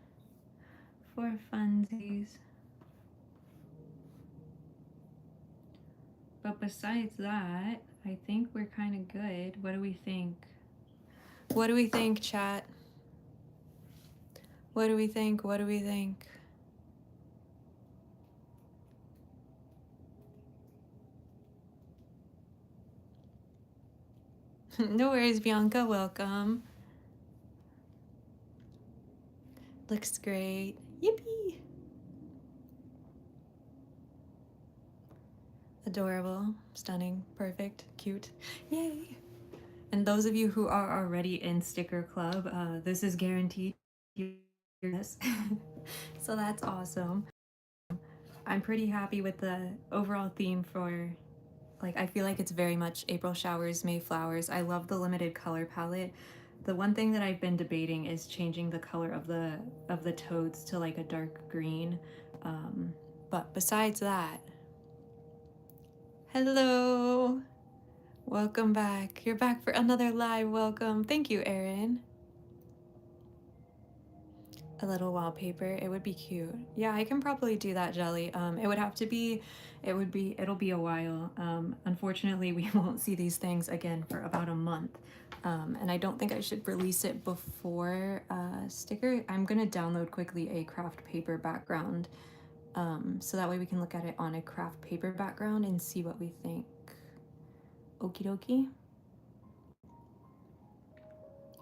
For funsies. But besides that, I think we're kind of good. What do we think? What do we think, chat? What do we think? What do we think? No worries, Bianca. Welcome. Looks great. Yippee! Adorable, stunning, perfect, cute. Yay! And those of you who are already in Sticker Club, this is guaranteed. Yes. So that's awesome. I'm pretty happy with the overall theme for, like, I feel like it's very much April showers, May flowers. I love the limited color palette. The one thing that I've been debating is changing the color of the toads to like a dark green. But besides that, hello, welcome back. You're back for another live. Welcome. Thank you, Erin. A little wallpaper, it would be cute. Yeah, I can probably do that, Jelly. It would have to be, it'll be a while. Unfortunately, we won't see these things again for about a month. And I don't think I should release it before sticker. I'm gonna download quickly a craft paper background, so that way we can look at it on a craft paper background and see what we think. Okie dokie.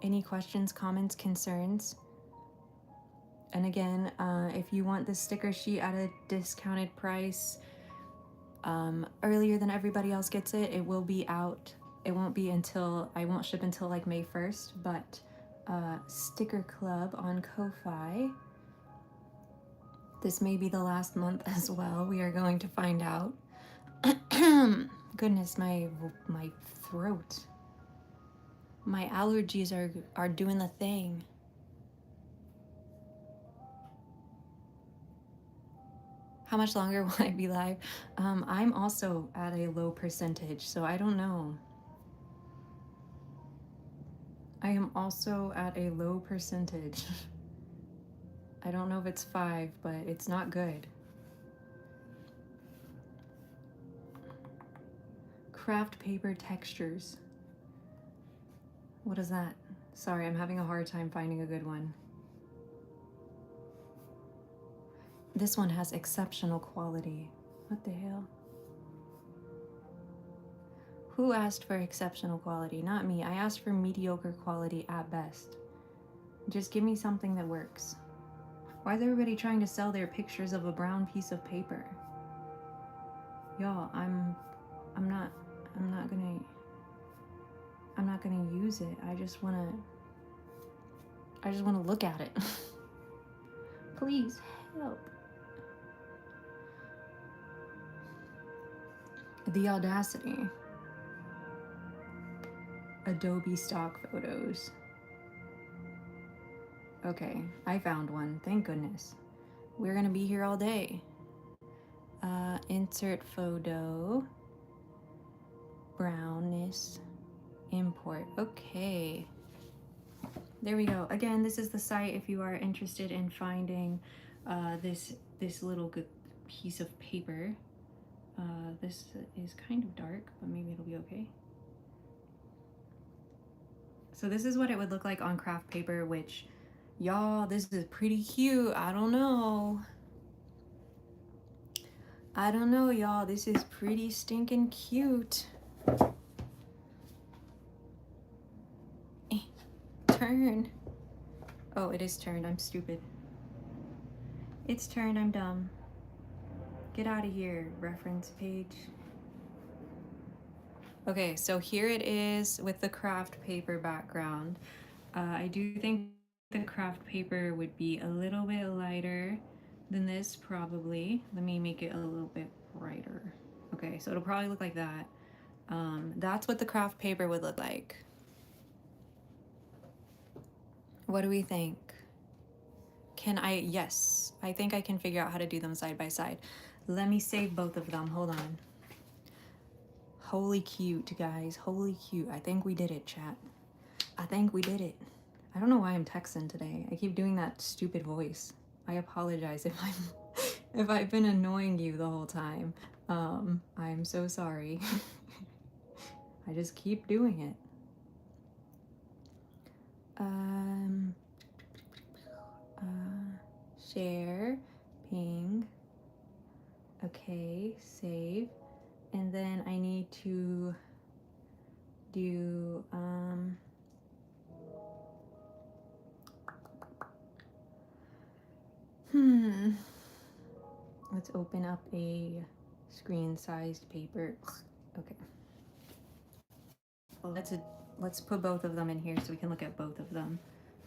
Any questions, comments, concerns? And again, if you want this sticker sheet at a discounted price, earlier than everybody else gets it, it will be out. It won't be until, I won't ship until like May 1st, but Sticker Club on Ko-Fi. This may be the last month as well. We are going to find out. Goodness, my throat. My allergies are doing the thing. How much longer will I be live? I'm also at a low percentage, so I don't know. I am also at a low percentage. I don't know if it's 5, but it's not good. Craft paper textures. What is that? Sorry, I'm having a hard time finding a good one. This one has exceptional quality. What the hell? Who asked for exceptional quality? Not me. I asked for mediocre quality at best. Just give me something that works. Why is everybody trying to sell their pictures of a brown piece of paper? Y'all, I'm not gonna use it. I just wanna look at it. Please help. The audacity. Adobe stock photos. Okay, I found one. Thank goodness. We're gonna be here all day. Insert photo. Brownness. Import. Okay. There we go. Again, this is the site if you are interested in finding this little good piece of paper. This is kind of dark, but maybe it'll be okay. So this is what it would look like on craft paper, which, y'all, this is pretty cute. I don't know, y'all. This is pretty stinking cute. Turn. Oh, it is turned. I'm stupid. It's turned. I'm dumb. Get out of here, reference page. Okay, so here it is with the craft paper background. I do think the craft paper would be a little bit lighter than this, probably. Let me make it a little bit brighter. Okay, so it'll probably look like that. That's what the craft paper would look like. What do we think? Yes, I think I can figure out how to do them side by side. Let me save both of them, hold on. Holy cute, guys, holy cute. I think we did it, chat. I think we did it. I don't know why I'm texting today. I keep doing that stupid voice. I apologize if I've been annoying you the whole time. I'm so sorry. I just keep doing it. Share, ping. Okay, save. And then I need to do let's open up a screen-sized paper. Okay. Well, let's put both of them in here so we can look at both of them.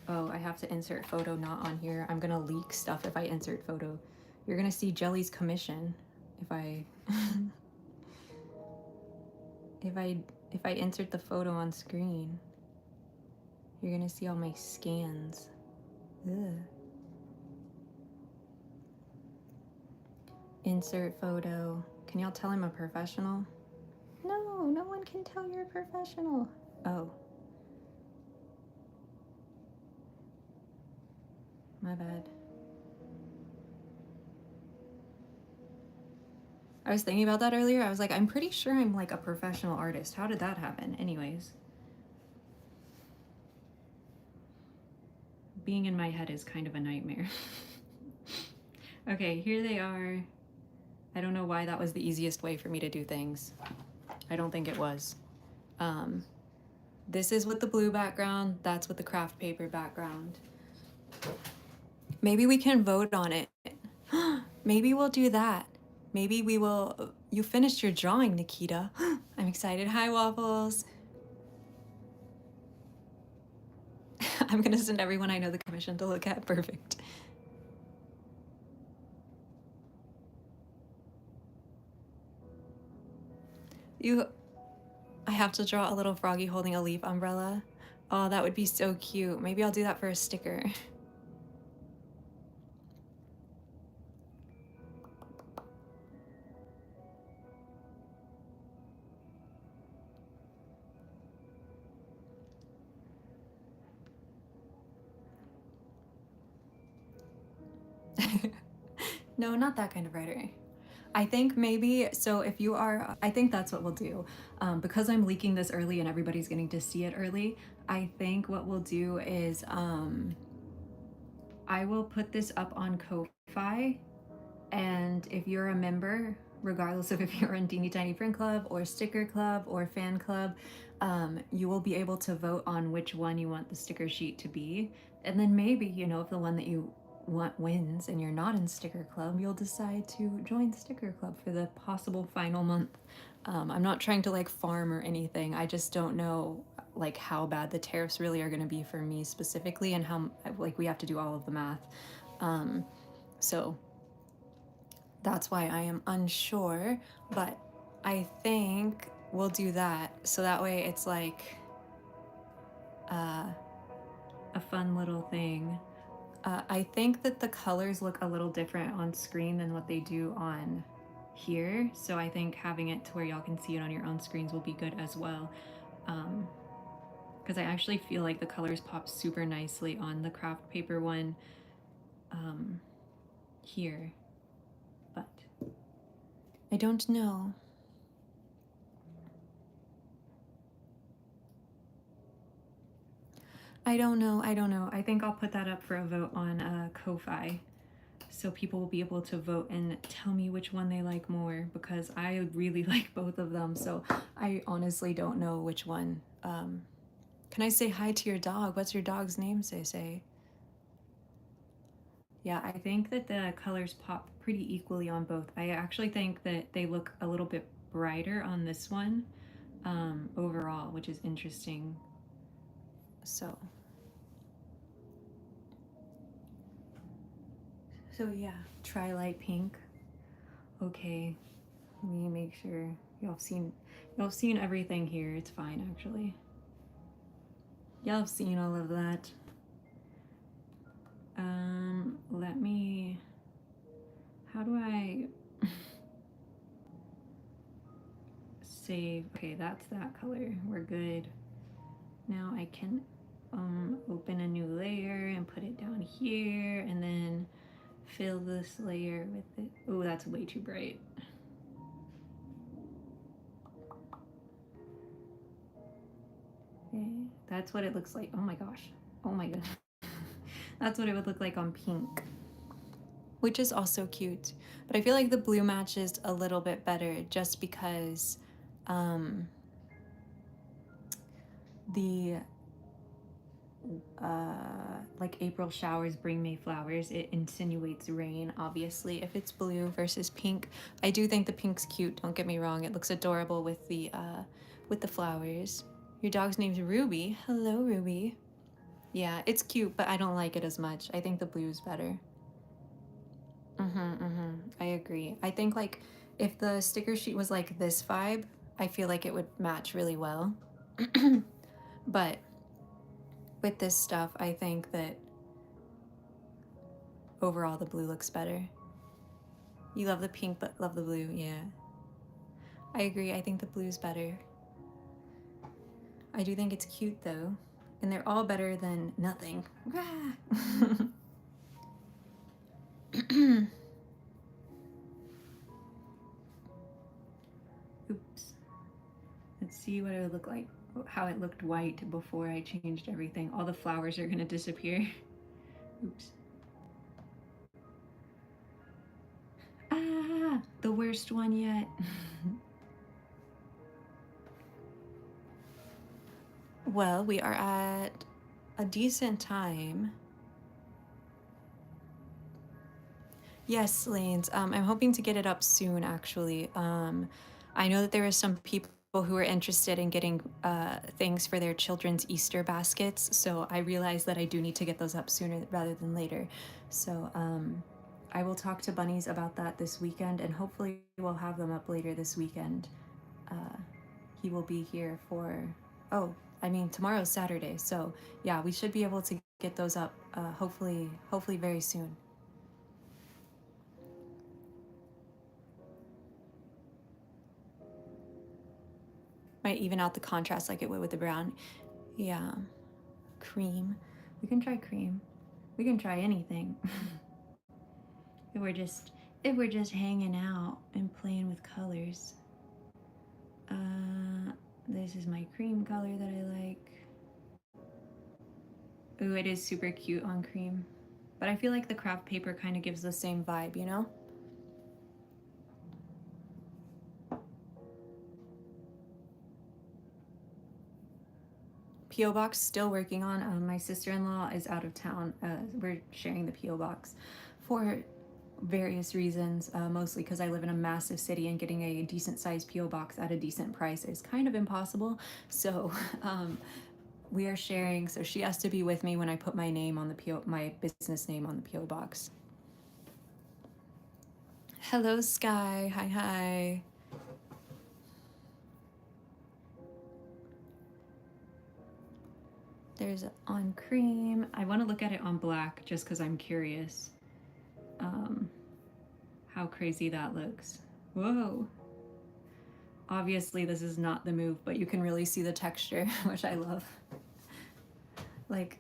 Oh, I have to insert photo not on here. I'm gonna leak stuff if I insert photo. You're gonna see Jelly's commission if I if I insert the photo on screen. You're gonna see all my scans. Ugh. Insert photo. Can y'all tell I'm a professional? No, no one can tell you're a professional. Oh. My bad. I was thinking about that earlier. I was like, I'm pretty sure I'm like a professional artist. How did that happen? Anyways. Being in my head is kind of a nightmare. Okay, here they are. I don't know why that was the easiest way for me to do things. I don't think it was. This is with the blue background. That's with the craft paper background. Maybe we can vote on it. Maybe we'll do that. Maybe we will. You finished your drawing, Nikita. I'm excited. Hi, Waffles. I'm gonna send everyone I know the commission to look at. Perfect. I have to draw a little froggy holding a leaf umbrella. Oh, that would be so cute. Maybe I'll do that for a sticker. No, not that kind of writer. I think maybe, so if you are, I think that's what we'll do. Because I'm leaking this early and everybody's getting to see it early, I think what we'll do is I will put this up on Ko-Fi And if you're a member, regardless of if you're in Teeny Tiny Print Club or Sticker Club or Fan Club, you will be able to vote on which one you want the sticker sheet to be. And then maybe, you know, if the one that you want wins and you're not in Sticker Club, you'll decide to join Sticker Club for the possible final month. I'm not trying to like farm or anything. I just don't know like how bad the tariffs really are going to be for me specifically, and how like we have to do all of the math. So that's why I am unsure, but I think we'll do that. So that way it's like a fun little thing. I think that the colors look a little different on screen than what they do on here. So I think having it to where y'all can see it on your own screens will be good as well. Because I actually feel like the colors pop super nicely on the craft paper one here. But I don't know. I don't know. I think I'll put that up for a vote on Ko-Fi, so people will be able to vote and tell me which one they like more, because I really like both of them. So I honestly don't know which one. Can I say hi to your dog? What's your dog's name, Say? Yeah, I think that the colors pop pretty equally on both. I actually think that they look a little bit brighter on this one overall, which is interesting. So yeah, try light pink. Okay, let me make sure y'all have seen everything here. It's fine actually. Y'all have seen all of that. Let me, how do I save? Okay, that's that color. We're good. Now I can open a new layer and put it down here, and then fill this layer with it. Oh, that's way too bright. Okay, that's what it looks like. Oh my gosh. Oh my god. That's what it would look like on pink, which is also cute. But I feel like the blue matches a little bit better just because the like April showers bring May flowers. It insinuates rain, obviously, if it's blue versus pink. I do think the pink's cute, don't get me wrong. It looks adorable with the flowers. Your dog's name's Ruby. Hello, Ruby. Yeah, it's cute, but I don't like it as much. I think the blue's better. I agree. I think like if the sticker sheet was like this vibe, I feel like it would match really well. But with this stuff, I think that overall the blue looks better. You love the pink but love the blue, yeah. I agree, I think the blue's better. I do think it's cute though. And they're all better than nothing. Oops. Let's see what it would look like, how it looked white before I changed everything. All the flowers are gonna disappear. Oops. Ah, the worst one yet. Well, we are at a decent time. Yes, Lanes. I'm hoping to get it up soon, actually. I know that there are some people who are interested in getting things for their children's Easter baskets, so I realize that I do need to get those up sooner rather than later. So I will talk to Bunnies about that this weekend, and hopefully we'll have them up later this weekend. He will be here for, oh, I mean, tomorrow's Saturday, so yeah, we should be able to get those up hopefully very soon. Might even out the contrast like it would with the brown. Yeah. Cream. We can try cream. We can try anything. if we're just hanging out and playing with colors. This is my cream color that I like. Ooh, it is super cute on cream. But I feel like the craft paper kind of gives the same vibe, you know? P.O. box still working on. My sister-in-law is out of town. We're sharing the P.O. box for various reasons, mostly because I live in a massive city and getting a decent sized P.O. box at a decent price is kind of impossible. So we are sharing, so she has to be with me when I put my name on the P.O., my business name on the P.O. box. Hello, Sky. Hi, hi. There's on cream. I want to look at it on black just because I'm curious how crazy that looks. Whoa. Obviously, this is not the move, but you can really see the texture, which I love. Like,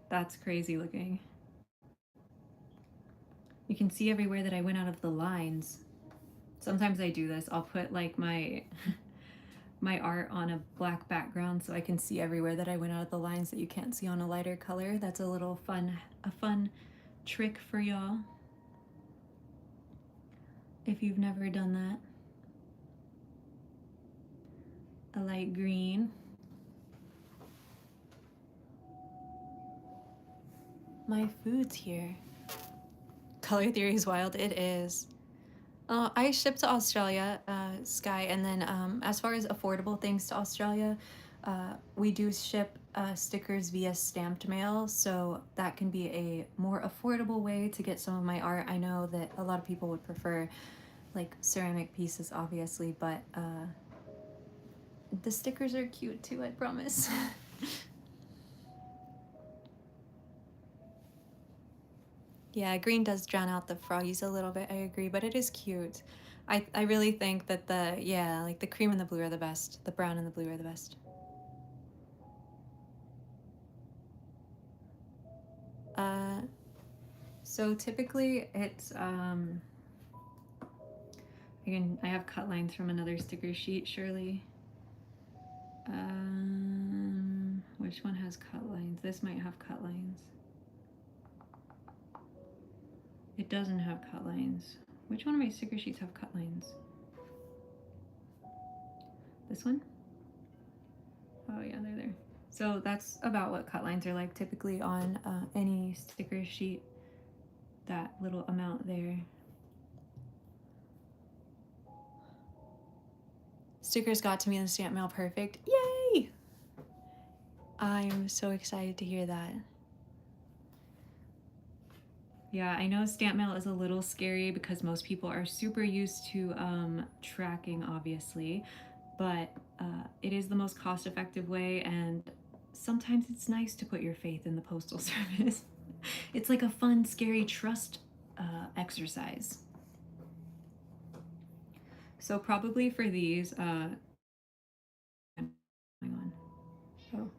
that's crazy looking. You can see everywhere that I went out of the lines. Sometimes I do this. I'll put like my my art on a black background so I can see everywhere that I went out of the lines that you can't see on a lighter color. That's a fun trick for y'all if you've never done that. A light green. My food's here. Color theory is wild. It is. I ship to Australia, Sky, and then as far as affordable things to Australia, we do ship stickers via stamped mail, so that can be a more affordable way to get some of my art. I know that a lot of people would prefer like ceramic pieces, obviously, but the stickers are cute too, I promise. Yeah, green does drown out the froggies a little bit, I agree, but it is cute. I really think that like the cream and the blue are the best. The brown and the blue are the best. So typically it's, again, I have cut lines from another sticker sheet, surely. Which one has cut lines? This might have cut lines. It doesn't have cut lines. Which one of my sticker sheets have cut lines? This one? Oh yeah, they're there. So that's about what cut lines are like typically on any sticker sheet. That little amount there. Stickers got to me in the stamp mail perfect. Yay! I'm so excited to hear that. Yeah, I know stamp mail is a little scary because most people are super used to tracking, obviously, but it is the most cost-effective way, and sometimes it's nice to put your faith in the Postal Service. It's like a fun, scary trust exercise. So probably for these, hang on. Oh.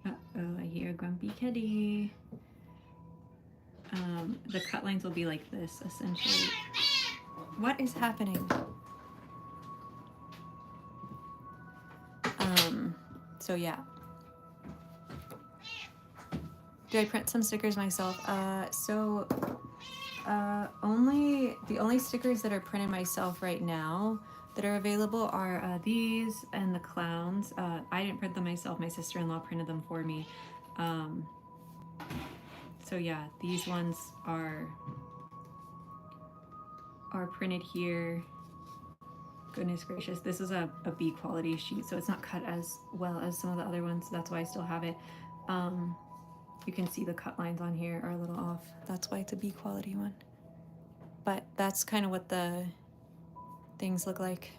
Uh-oh, I hear a grumpy kitty. The cut lines will be like this, essentially. What is happening? So yeah. Do I print some stickers myself? Only the only stickers that are printed myself right now that are available are these and the clowns. I didn't print them myself. My sister-in-law printed them for me. So yeah, these ones are printed here. Goodness gracious, this is a B quality sheet, so it's not cut as well as some of the other ones. That's why I still have it. You can see the cut lines on here are a little off. That's why it's a B quality one. But that's kind of what the things look like.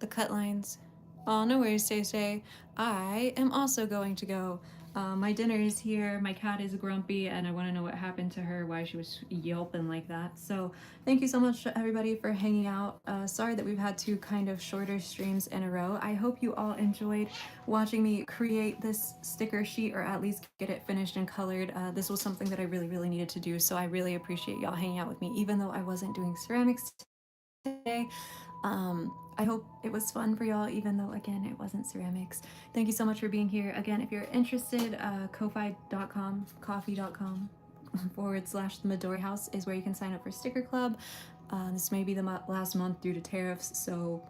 The cut lines. Oh, no worries, Stay. I am also going to go. My dinner is here. My cat is grumpy, and I want to know what happened to her, why she was yelping like that. So thank you so much, everybody, for hanging out. Sorry that we've had two kind of shorter streams in a row. I hope you all enjoyed watching me create this sticker sheet, or at least get it finished and colored. This was something that I really needed to do, so I really appreciate y'all hanging out with me, even though I wasn't doing ceramics today. I hope it was fun for y'all, even though, again, it wasn't ceramics. Thank you so much for being here. Again, if you're interested, ko-fi.com, coffee.com / the Midori House is where you can sign up for Sticker Club. This may be the last month due to tariffs, so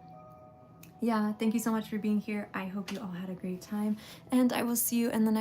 Yeah, thank you so much for being here. I hope you all had a great time, and I will see you in the next